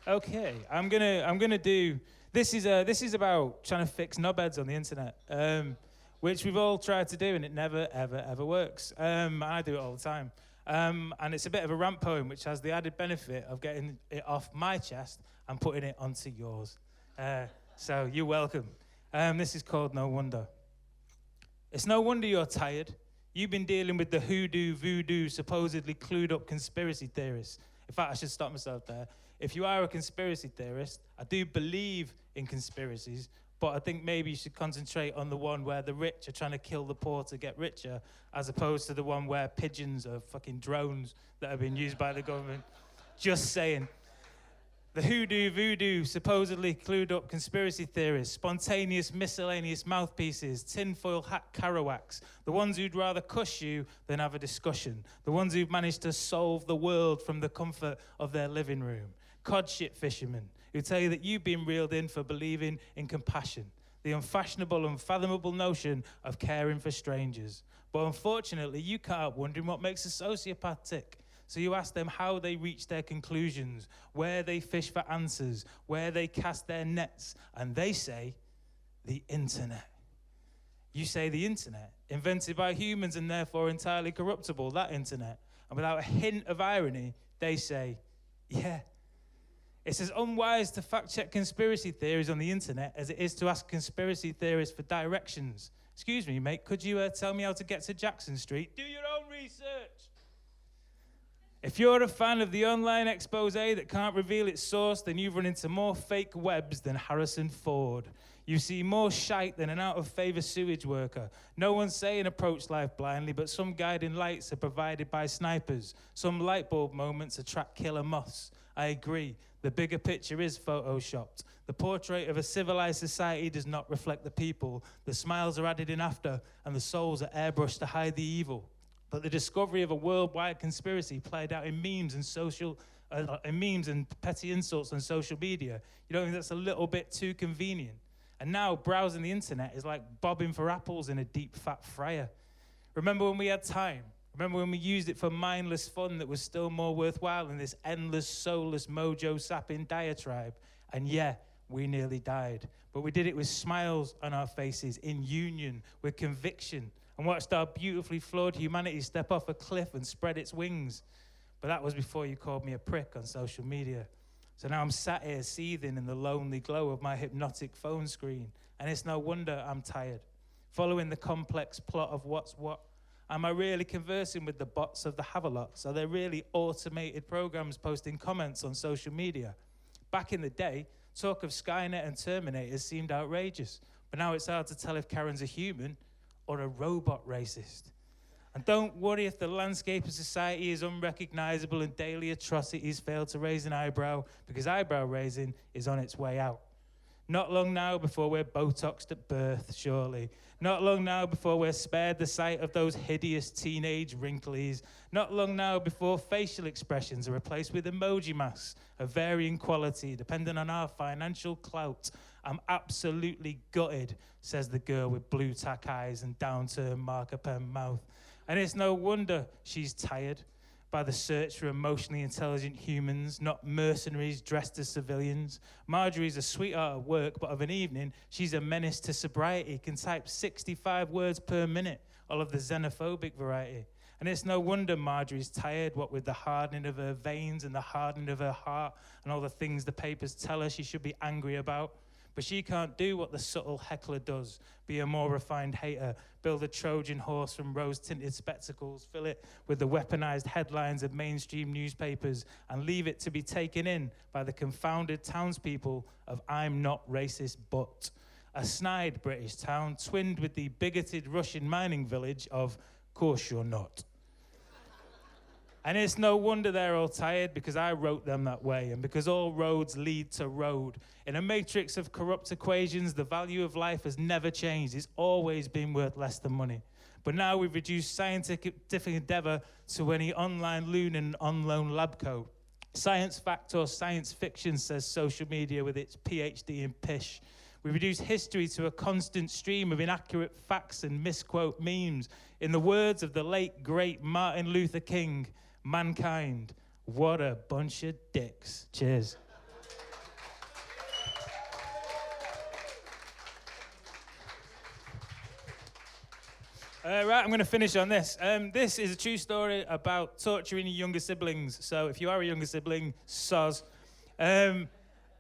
okay, I'm gonna do... This is about trying to fix knobheads on the internet. which we've all tried to do, and it never, ever, ever works. I do it all the time. And it's a bit of a rant poem, which has the added benefit of getting it off my chest and putting it onto yours. So you're welcome. This is called No Wonder. It's no wonder you're tired. You've been dealing with the hoodoo, voodoo, supposedly clued up conspiracy theorists. In fact, I should stop myself there. If you are a conspiracy theorist, I do believe in conspiracies, but I think maybe you should concentrate on the one where the rich are trying to kill the poor to get richer, as opposed to the one where pigeons are fucking drones that have been used by the government. Just saying. The hoodoo, voodoo, supposedly clued up conspiracy theorists, spontaneous miscellaneous mouthpieces, tinfoil hat Kerouacs, the ones who'd rather cuss you than have a discussion, the ones who've managed to solve the world from the comfort of their living room, cod shit fishermen who tell you that you've been reeled in for believing in compassion, the unfashionable, unfathomable notion of caring for strangers. But unfortunately, you can't help wondering what makes a sociopath tick. So you ask them how they reach their conclusions, where they fish for answers, where they cast their nets, and they say, the internet. You say the internet, invented by humans and therefore entirely corruptible, that internet. And without a hint of irony, they say, yeah. It's as unwise to fact-check conspiracy theories on the internet as it is to ask conspiracy theorists for directions. Excuse me, mate, could you tell me how to get to Jackson Street? Do your own research. If you're a fan of the online expose that can't reveal its source, then you've run into more fake webs than Harrison Ford. You see more shite than an out-of-favour sewage worker. No one's saying approach life blindly, but some guiding lights are provided by snipers. Some light bulb moments attract killer moths. I agree. The bigger picture is photoshopped. The portrait of a civilized society does not reflect the people. The smiles are added in after, and the souls are airbrushed to hide the evil. But the discovery of a worldwide conspiracy played out in memes and petty insults on social media. You don't think that's a little bit too convenient? And now browsing the internet is like bobbing for apples in a deep fat fryer. Remember when we had time? Remember when we used it for mindless fun that was still more worthwhile than this endless, soulless, mojo-sapping diatribe? And yeah, we nearly died. But we did it with smiles on our faces, in union, with conviction, and watched our beautifully flawed humanity step off a cliff and spread its wings. But that was before you called me a prick on social media. So now I'm sat here seething in the lonely glow of my hypnotic phone screen, and it's no wonder I'm tired. Following the complex plot of what's what, am I really conversing with the bots of the Havelocks? Are there really automated programs posting comments on social media? Back in the day, talk of Skynet and Terminators seemed outrageous, but now it's hard to tell if Karen's a human or a robot racist. And don't worry if the landscape of society is unrecognizable and daily atrocities fail to raise an eyebrow, because eyebrow raising is on its way out. Not long now before we're Botoxed at birth, surely. Not long now before we're spared the sight of those hideous teenage wrinklies. Not long now before facial expressions are replaced with emoji masks of varying quality, depending on our financial clout. I'm absolutely gutted, says the girl with blue tack eyes and downturned marker pen mouth. And it's no wonder she's tired by the search for emotionally intelligent humans, not mercenaries dressed as civilians. Marjorie's a sweetheart at work, but of an evening, she's a menace to sobriety, can type 65 words per minute, all of the xenophobic variety. And it's no wonder Marjorie's tired, what with the hardening of her veins and the hardening of her heart and all the things the papers tell her she should be angry about. But she can't do what the subtle heckler does, be a more refined hater, build a Trojan horse from rose-tinted spectacles, fill it with the weaponized headlines of mainstream newspapers, and leave it to be taken in by the confounded townspeople of I'm not racist, but. A snide British town twinned with the bigoted Russian mining village of Course You're Not. And it's no wonder they're all tired, because I wrote them that way, and because all roads lead to road. In a matrix of corrupt equations, the value of life has never changed. It's always been worth less than money. But now we've reduced scientific endeavor to any online loon and on-loan lab coat. Science fact or science fiction, says social media with its PhD in pish. We reduce history to a constant stream of inaccurate facts and misquote memes. In the words of the late, great Martin Luther King, mankind, what a bunch of dicks. Cheers. Right, I'm going to finish on this. This is a true story about torturing your younger siblings. So if you are a younger sibling, soz. And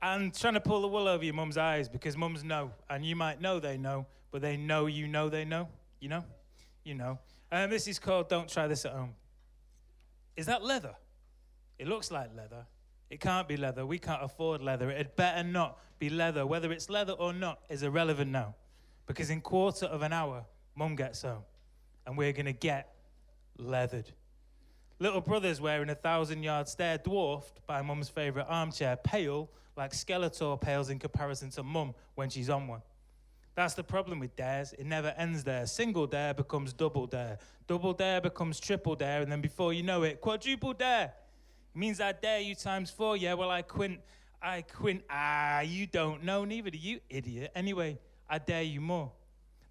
trying to pull the wool over your mum's eyes because mums know. And you might know they know, but they know you know they know. You know? You know. This is called Don't Try This at Home. Is that leather? It looks like leather. It can't be leather. We can't afford leather. It had better not be leather. Whether it's leather or not is irrelevant now. Because in quarter of an hour, Mum gets home. And we're going to get leathered. Little brother's wearing a 1,000-yard stare, dwarfed by Mum's favourite armchair, pale like Skeletor pales in comparison to Mum when she's on one. That's the problem with dares. It never ends there. Single dare becomes double dare. Double dare becomes triple dare, and then before you know it, quadruple dare. It means I dare you times 4. Yeah, well, I quint. You don't know, neither do you, idiot. Anyway, I dare you more.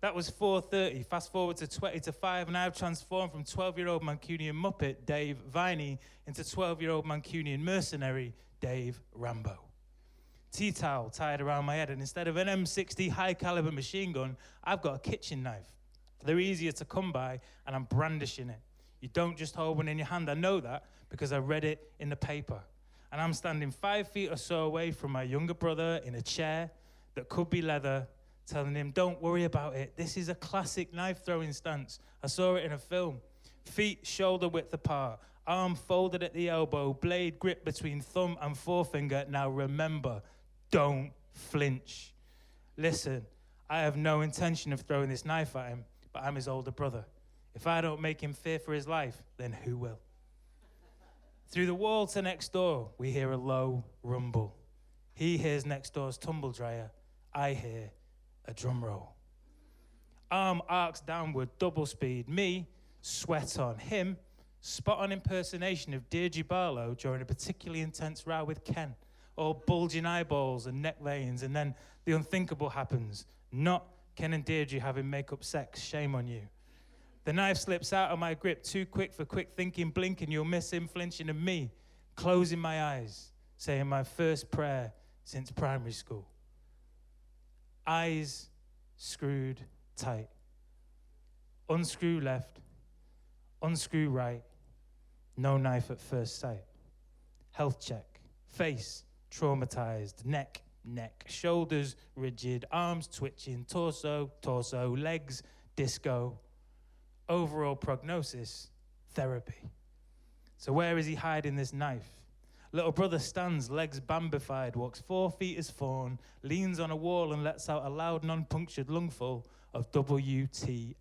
That was 4:30. Fast forward to 20 to 5, and I've transformed from 12-year-old Mancunian Muppet, Dave Viney, into 12-year-old Mancunian mercenary, Dave Rambo. Tea towel tied around my head, and instead of an M60 high-caliber machine gun, I've got a kitchen knife. They're easier to come by, and I'm brandishing it. You don't just hold one in your hand. I know that because I read it in the paper. And I'm standing 5 feet or so away from my younger brother in a chair that could be leather, telling him, don't worry about it. This is a classic knife-throwing stance. I saw it in a film. Feet shoulder-width apart, arm folded at the elbow, blade gripped between thumb and forefinger. Now remember, don't flinch. Listen, I have no intention of throwing this knife at him, but I'm his older brother. If I don't make him fear for his life, then who will? Through the wall to next door, we hear a low rumble. He hears next door's tumble dryer. I hear a drum roll. Arm arcs downward, double speed. Me, sweat on. Him, spot on impersonation of Deirdre Barlow during a particularly intense row with Ken. All bulging eyeballs and neck veins, and then the unthinkable happens. Not Ken and Deirdre having make-up sex, shame on you. The knife slips out of my grip, too quick for quick thinking, blinking, you'll miss him flinching, and me, closing my eyes, saying my first prayer since primary school. Eyes screwed tight. Unscrew left, unscrew right, no knife at first sight. Health check, face traumatized, neck, shoulders rigid, arms twitching, torso, legs disco. Overall prognosis, therapy. So where is he hiding this knife? Little brother stands, legs bambified, walks 4 feet as fawn, leans on a wall and lets out a loud, non-punctured lungful of WTF.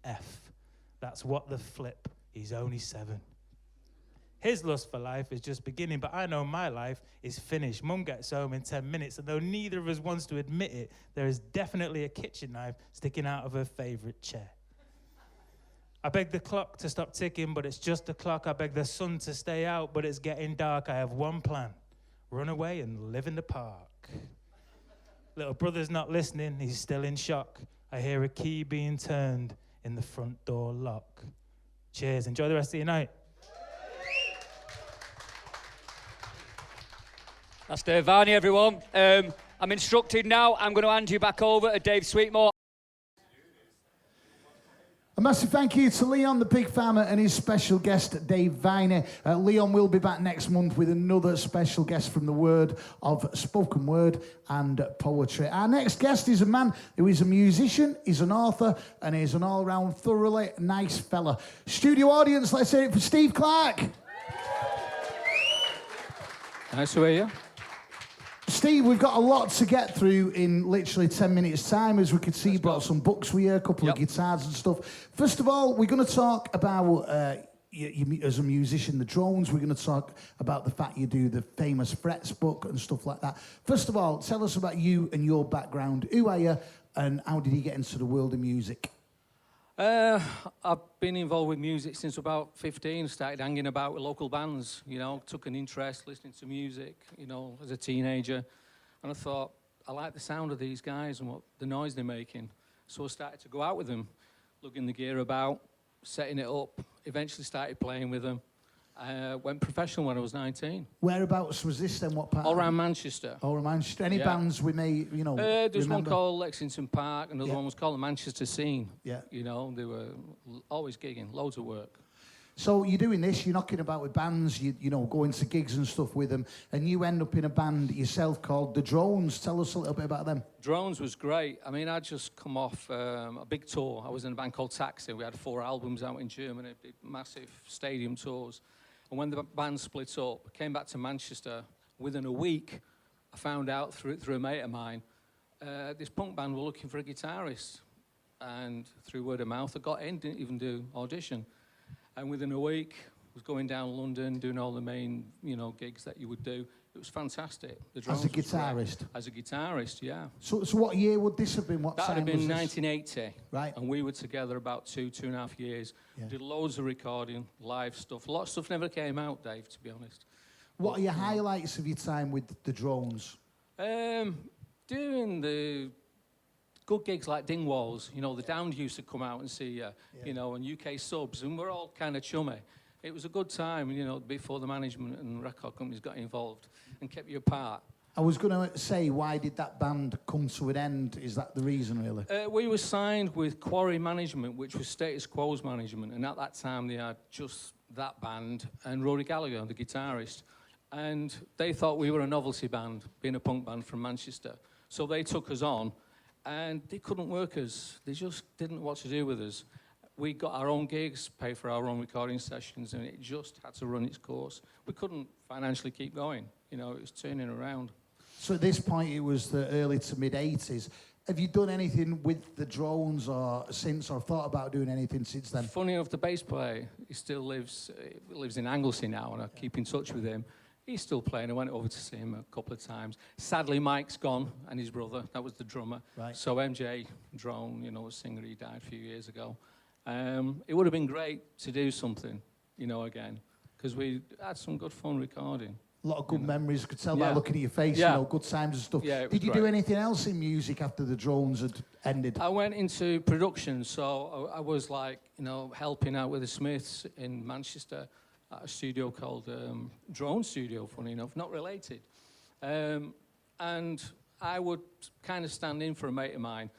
That's what the flip. He's only 7. His lust for life is just beginning, but I know my life is finished. Mum gets home in 10 minutes, and though neither of us wants to admit it, there is definitely a kitchen knife sticking out of her favorite chair. I beg the clock to stop ticking, but it's just a clock. I beg the sun to stay out, but it's getting dark. I have one plan. Run away and live in the park. Little brother's not listening. He's still in shock. I hear a key being turned in the front door lock. Cheers. Enjoy the rest of your night. That's Dave Viney, everyone. I'm instructed now. I'm going to hand you back over to Dave Sweetmore. A massive thank you to Leon, the pig farmer, and his special guest, Dave Viney. Leon will be back next month with another special guest from the world of spoken word and poetry. Our next guest is a man who is a musician, he's an author, and he's an all-round thoroughly nice fella. Studio audience, let's hear it for Steve Clarke. Nice to hear you. Steve, we've got a lot to get through in literally 10 minutes' time. As we could see, you brought some books with you, a couple of guitars and stuff. First of all, we're going to talk about, you, as a musician, the drones. We're going to talk about the fact you do the famous Frets book and stuff like that. First of all, tell us about you and your background. Who are you, and how did you get into the world of music? I've been involved with music since about 15, started hanging about with local bands, you know, took an interest listening to music, you know, as a teenager. And I thought, I like the sound of these guys and what the noise they're making. So I started to go out with them, lugging the gear about, setting it up, eventually started playing with them. Went professional when I was 19. Whereabouts was this then? What part? All around Manchester. All around Manchester. Any Yeah. bands we may, you know, There's one remember? called Lexington Park, another Yeah. one was called the Manchester Scene. Yeah. You know, they were always gigging, loads of work. So you're doing this, you're knocking about with bands, you know, going to gigs and stuff with them, and you end up in a band yourself called The Drones. Tell us a little bit about them. Drones was great. I mean, I'd just come off a big tour. I was in a band called Taxi. We had 4 albums out in Germany, big, massive stadium tours. And when the band split up, I came back to Manchester. Within a week, I found out through a mate of mine, this punk band were looking for a guitarist. And through word of mouth, I got in, didn't even do audition. And within a week, was going down London, doing all the main, you know, gigs that you would do. It was fantastic. The As a Drones was great. guitarist? As a guitarist, yeah. So what year would this have been? What That would have time been was this? 1980. Right. And we were together about 2.5 years. Yeah. Did loads of recording, live stuff. A lot of stuff never came out, Dave, to be honest. What are your highlights of your time with The Drones? Doing the good gigs like Dingwalls, you know, the Downed used to come out and see you, you know, and UK Subs, and we're all kind of chummy. It was a good time, you know, before the management and record companies got involved and kept you apart. I was going to say, why did that band come to an end? Is that the reason, really? We were signed with Quarry Management, which was Status Quo's management, and at that time they had just that band and Rory Gallagher, the guitarist. And they thought we were a novelty band, being a punk band from Manchester. So they took us on, and they couldn't work us. They just didn't know what to do with us. We got our own gigs, paid for our own recording sessions, and it just had to run its course. We couldn't financially keep going. You know, it was turning around. So at this point, it was the early to mid-80s. Have you done anything with The Drones or since, or thought about doing anything since then? Funny enough, the bass player, he still lives in Anglesey now, and I keep in touch with him. He's still playing. I went over to see him a couple of times. Sadly, Mike's gone, and his brother, that was the drummer. Right. So MJ Drone, you know, a singer, he died a few years ago. It would have been great to do something, you know, again, because we had some good fun recording. A lot of good memories. Could tell Yeah. by looking at your face, Yeah. you know, good times and stuff. Yeah, it was Did you do great. anything else in music after The Drones had ended? I went into production, so I was like, you know, helping out with the Smiths in Manchester at a studio called Drone Studio, funny enough, not related. And I would kind of stand in for a mate of mine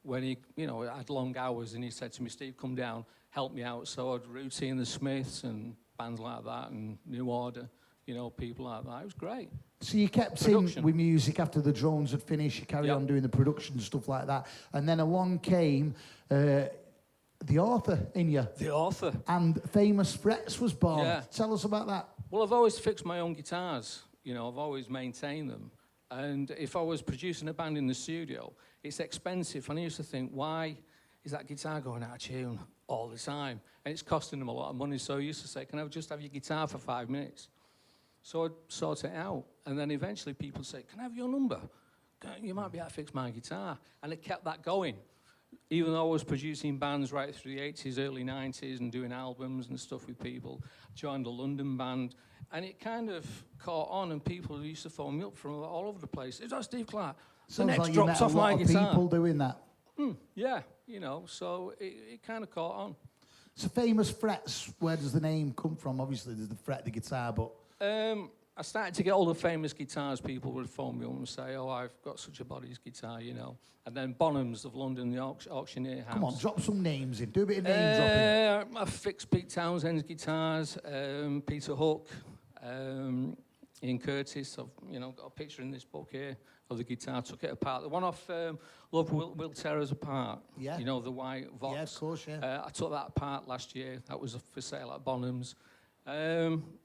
when he, you know, had long hours, and he said to me, Steve, come down, help me out. So I'd routine the Smiths and bands like that, and New Order, you know, people like that. It was great. So you kept Production. in with music after The Drones had finished, you carried Yep. on doing the production, stuff like that. And then along came the author in you. The author. And Famous Frets was born. Yeah. Tell us about that. Well, I've always fixed my own guitars. You know, I've always maintained them. And if I was producing a band in the studio, it's expensive. And I used to think, why is that guitar going out of tune all the time? And it's costing them a lot of money. So I used to say, can I just have your guitar for 5 minutes? So I'd sort it out. And then eventually people say, can I have your number? You might be able to fix my guitar. And it kept that going. Even though I was producing bands right through the 80s, early 90s, and doing albums and stuff with people, joined a London band, and it kind of caught on, and people used to phone me up from all over the place. Is that Steve Clarke? The Sounds next like you drops met a off lot my of guitar. people doing that. Yeah, you know, so it kind of caught on. So Famous Frets, where does the name come from? Obviously, there's the fret, the guitar, but... I started to get all the famous guitars. People would phone me up and say, oh, I've got such a body's guitar, you know. And then Bonhams of London, the auctioneer house. Come on, drop some names in. Do a bit of name dropping. I fixed Pete Townshend's guitars, Peter Hook, Ian Curtis. I've, you know, got a picture in this book here of the guitar. Took it apart. The one off Love Will Tear Us Apart. Yeah. You know, the white Vox. Yeah, of course, yeah. I took that apart last year. That was for sale at Bonhams.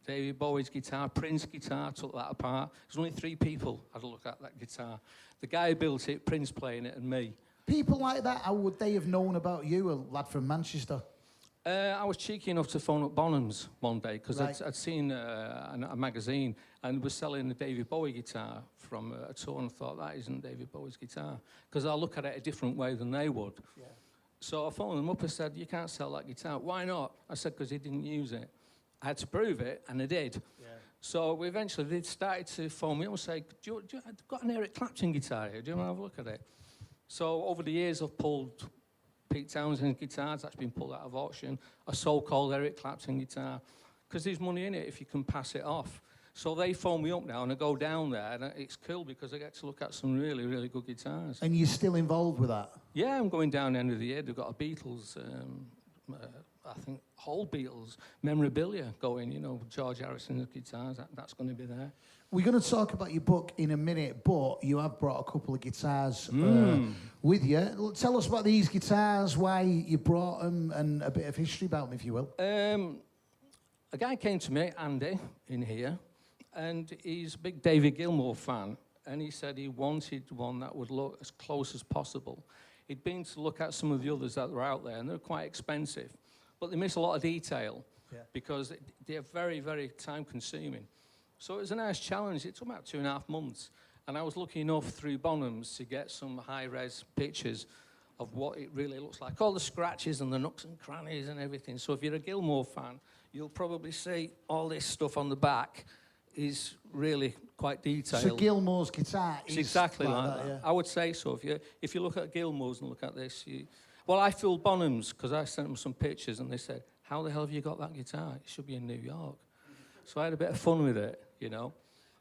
David Bowie's guitar, Prince guitar, took that apart. There's only 3 people had a look at that guitar. The guy who built it, Prince playing it, and me. People like that, how would they have known about you, a lad from Manchester? I was cheeky enough to phone up Bonhams one day because Right. I'd seen a magazine and was selling a David Bowie guitar from a tour, and I thought, that isn't David Bowie's guitar, because I look at it a different way than they would. Yeah. So I phoned them up and said, you can't sell that guitar. Why not? I said, because he didn't use it. I had to prove it, and I did. Yeah. So we eventually, they started to phone me up and say, I've got an Eric Clapton guitar here. Do you want to have a look at it? So over the years, I've pulled Pete Townshend's guitars. That's been pulled out of auction. A so-called Eric Clapton guitar. because there's money in it if you can pass it off. So they phone me up now, and I go down there, and it's cool because I get to look at some really, really good guitars. And you're still involved with that? Yeah, I'm going down the end of the year. They've got a Beatles, I think, whole Beatles memorabilia going, you know, George Harrison's guitars, that's going to be there. We're going to talk about your book in a minute, but you have brought a couple of guitars with you. Tell us about these guitars, why you brought them, and a bit of history about them, if you will. A guy came to me, Andy, in here, and he's a big David Gilmour fan, and he said he wanted one that would look as close as possible. He'd been to look at some of the others that were out there, and they're quite expensive, but they miss a lot of detail because they're very, very time-consuming. So it was a nice challenge. It took about 2.5 months, and I was lucky enough through Bonhams to get some high-res pictures of what it really looks like, all the scratches and the nooks and crannies and everything. So if you're a Gilmour fan, you'll probably see all this stuff on the back is really quite detailed. So Gilmour's guitar is exactly like that. yeah. I would say so. If you look at Gilmour's and look at this, well, I fooled Bonhams because I sent them some pictures and they said, "How the hell have you got that guitar? It should be in New York." So I had a bit of fun with it, you know.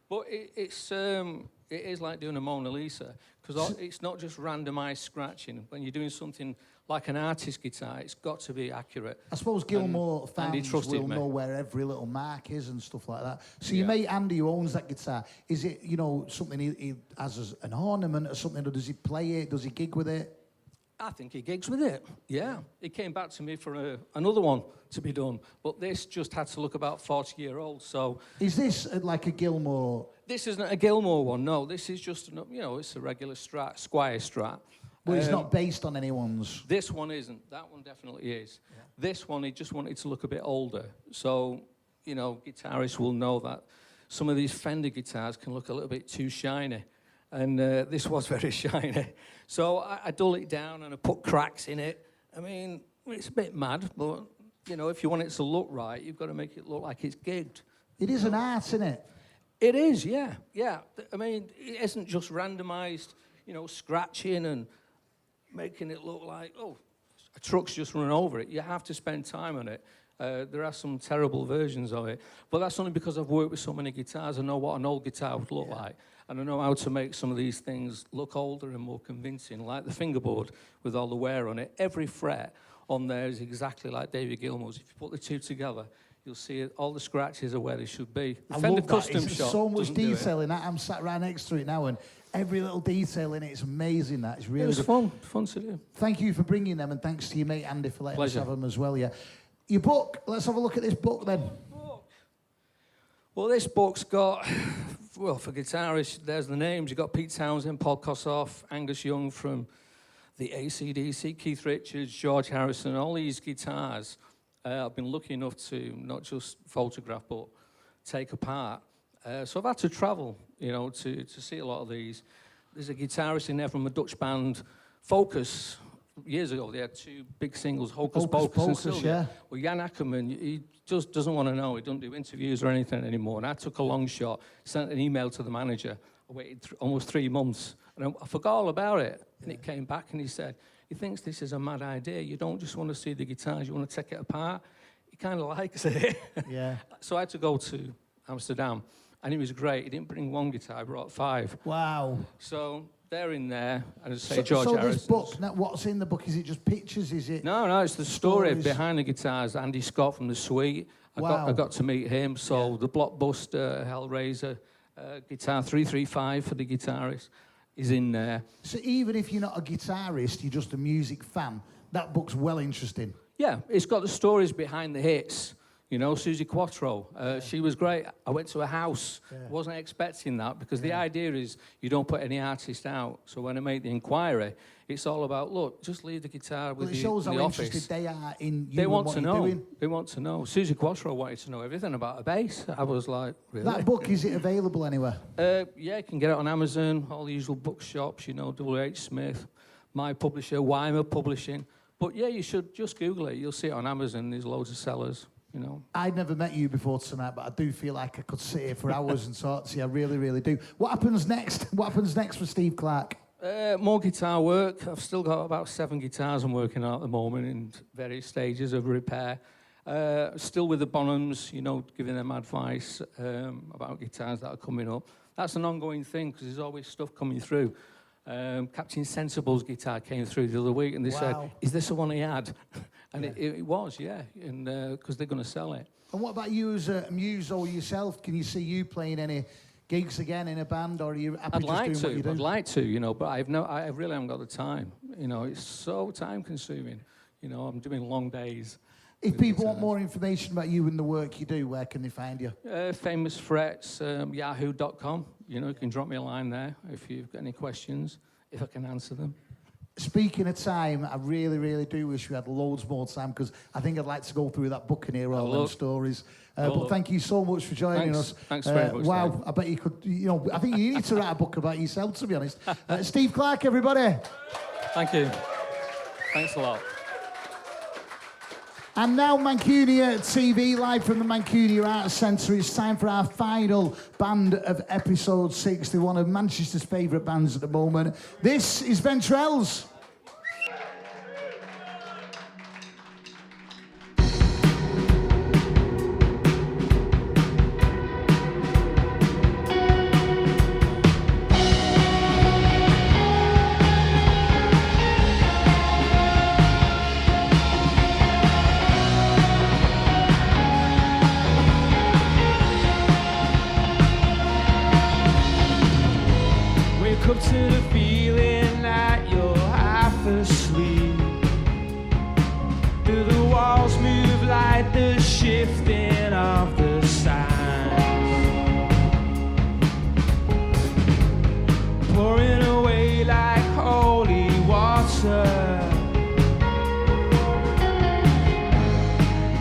But it is like doing a Mona Lisa because it's not just randomised scratching. When you're doing something like an artist guitar, it's got to be accurate. I suppose Gilmour Andy fans will me. know where every little mark is and stuff like that. So your mate Andy, who owns that guitar, is it, you know, something he has as an ornament or something, or does he play it? Does he gig with it? I think he gigs with it, yeah. He came back to me for another one to be done, but this just had to look about 40-year-old, so... Is this like a Gilmour? This isn't a Gilmour one, no. This is just, you know, it's a regular Strat, Squire Strat. But it's not based on anyone's... This one isn't. That one definitely is. Yeah. This one, he just wanted to look a bit older. So, you know, guitarists will know that some of these Fender guitars can look a little bit too shiny. And this was very shiny. So I dull it down and I put cracks in it. I mean, it's a bit mad, but, you know, if you want it to look right, you've got to make it look like it's gigged. It is an art, isn't it? It is, yeah, yeah. I mean, it isn't just randomised, you know, scratching and making it look like, oh, a truck's just run over it. You have to spend time on it. There are some terrible versions of it, but that's only because I've worked with so many guitars. I know what an old guitar would look like, and I know how to make some of these things look older and more convincing, like the fingerboard with all the wear on it. Every fret on there is exactly like David Gilmour's. If you put the two together, you'll see it, all the scratches are where they should be. The Fender Custom Shop so much doesn't do detail in that. I'm sat right next to it now, and every little detail in it is amazing. That is really It was fun to do. Thank you for bringing them, and thanks to your mate Andy for letting Pleasure. us have them as well. Yeah, your book. Let's have a look at this book then. Well, this book's got, well, for guitarists, there's the names. You've got Pete Townsend, Paul Kossoff, Angus Young from the AC/DC, Keith Richards, George Harrison, all these guitars. I've been lucky enough to not just photograph, but take apart. So I've had to travel, you know, to see a lot of these. There's a guitarist in there from a Dutch band, Focus. Years ago, they had 2 big singles, Hocus Pocus and Sylvia. Yeah. Well, Jan Ackerman, he just doesn't want to know. He doesn't do interviews or anything anymore. And I took a long shot, sent an email to the manager. I waited almost 3 months, and I forgot all about it. And it came back, and he said, he thinks this is a mad idea. You don't just want to see the guitars, you want to take it apart. He kind of likes it. Yeah. So I had to go to Amsterdam, and it was great. He didn't bring 1 guitar, he brought 5. Wow. So they're in there, and as I say, George So Harrison's. this book, now what's in the book? Is it just pictures? Is it? No, it's the story stories? behind the guitars. Andy Scott from The Sweet. I got to meet him. So the Blockbuster, Hellraiser, guitar 335 for the guitarist is in there. So even if you're not a guitarist, you're just a music fan, that book's well interesting. Yeah, it's got the stories behind the hits. You know, Susie Quattro, she was great. I went to a house, wasn't expecting that, because the idea is you don't put any artist out. So when I made the inquiry, it's all about, look, just leave the guitar with Well, it shows the how office. interested they are in you They and want what to you're know. doing. They want to know. Susie Quattro wanted to know everything about a bass. I was like, really? That book, is it available anywhere? Yeah, you can get it on Amazon, all the usual bookshops, you know, W.H. Smith, my publisher, Weimer Publishing. But yeah, you should just Google it. You'll see it on Amazon. There's loads of sellers, you know. I'd never met you before tonight, but I do feel like I could sit here for hours and talk to you. I really, really do. What happens next? What happens next for Steve Clarke? More guitar work. I've still got about 7 guitars I'm working on at the moment in various stages of repair. Still with the Bonhams, you know, giving them advice about guitars that are coming up. That's an ongoing thing because there's always stuff coming through. Captain Sensible's guitar came through the other week and they said, is this the one he had? And it was, yeah, and because they're going to sell it. And what about you as a muse or yourself? Can you see you playing any gigs again in a band, or are you happy just doing what you do? I'd like to, you know, but I really haven't got the time. You know, it's so time-consuming. You know, I'm doing long days. If people want more information about you and the work you do, where can they find you? Famous Frets, yahoo.com. You know, you can drop me a line there if you've got any questions, if I can answer them. Speaking of time, I really, really do wish we had loads more time because I think I'd like to go through that book and hear all those stories. But thank you so much for joining us. Thanks very much. Wow, Dave. I bet you could, you know, I think you need to write a book about yourself, to be honest. Steve Clarke, everybody. Thank you. Thanks a lot. And now Mancunia TV, live from the Mancunia Arts Centre. It's time for our final band of episode 6. They're one of Manchester's favourite bands at the moment. This is Ventrells. Up to the feeling that you're half asleep. Do the walls move like the shifting of the sands, pouring away like holy water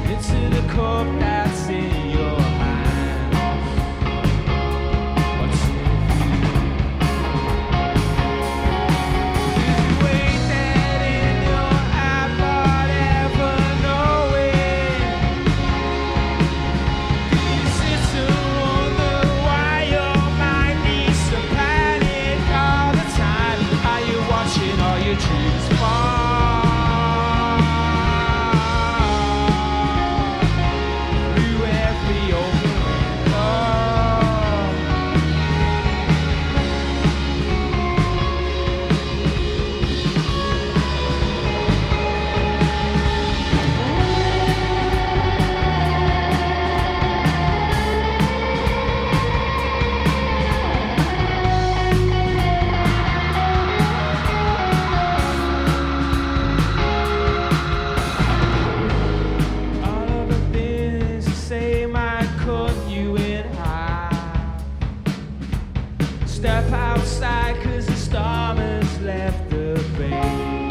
into the cup that's in your hand. What's in Step outside 'cause the storm has left the bay.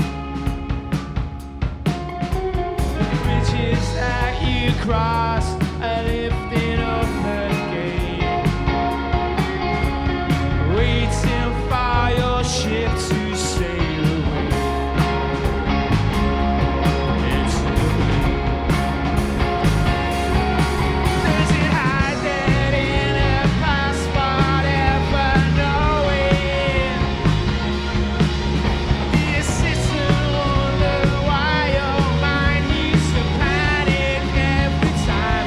Bridges that you cross are lifting up again, waiting for your ship to sail away. It's does it hide that in a passport ever knowing? Do you sit and wonder why your mind needs to panic every time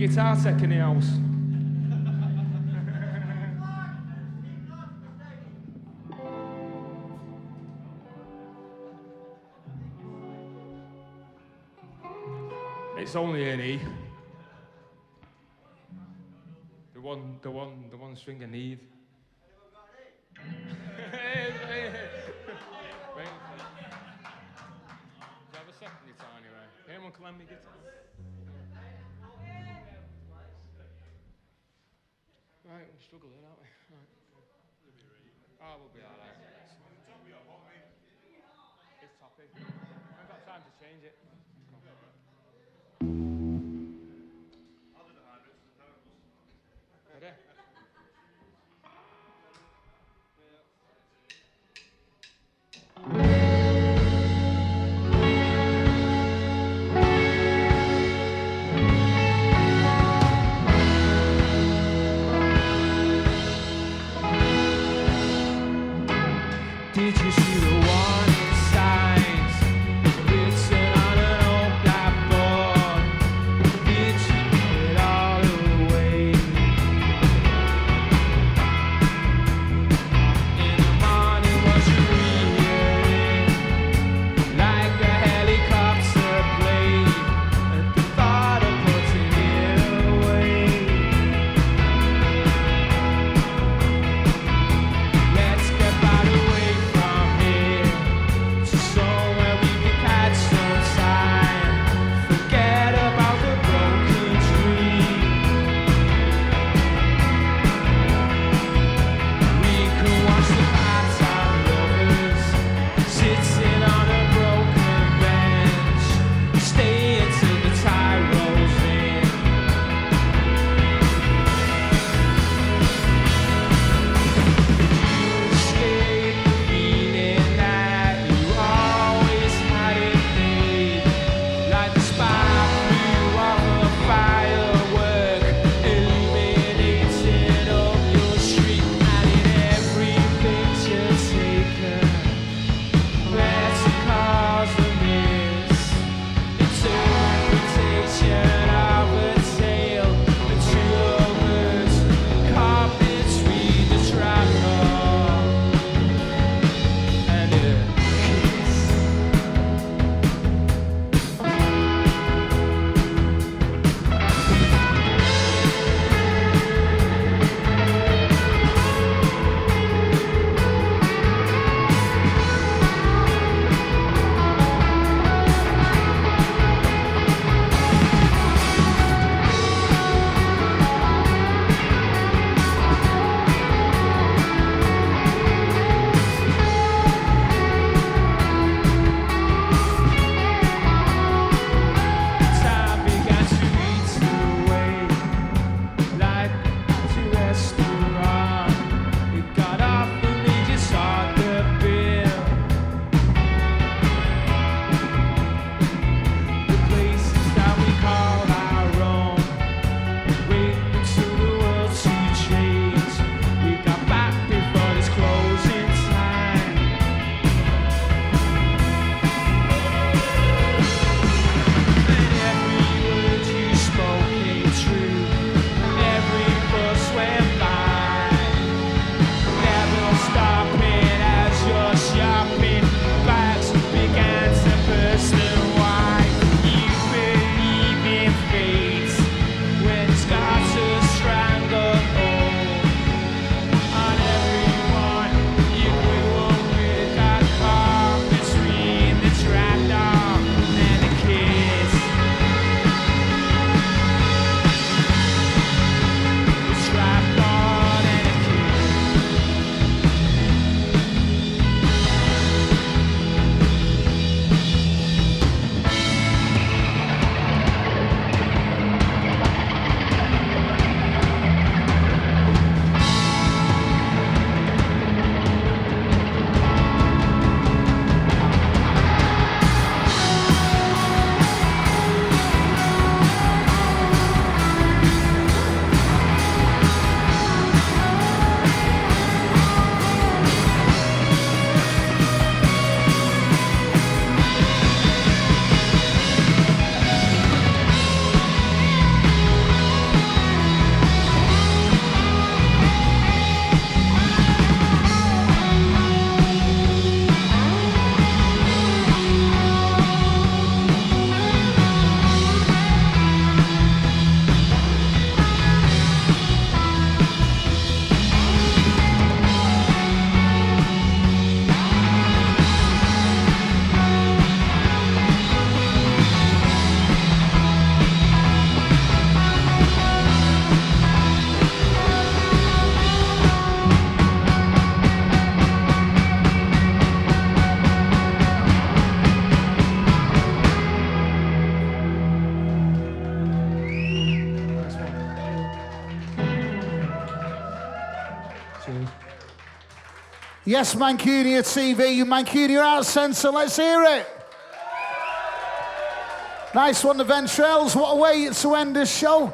guitar tech in the house. It's only an E. The one string I need. Have a second guitar anyway. Anyone can lend me guitar? Right, we're struggling, aren't we? Right. Oh, we'll be alright. It's toppy. I've got time to change it. Ready? Did you see the warning signs? Yes, Mancunia TV, you Mancunia Arts Centre, let's hear it. Nice one, the Ventrells. What a way to end this show.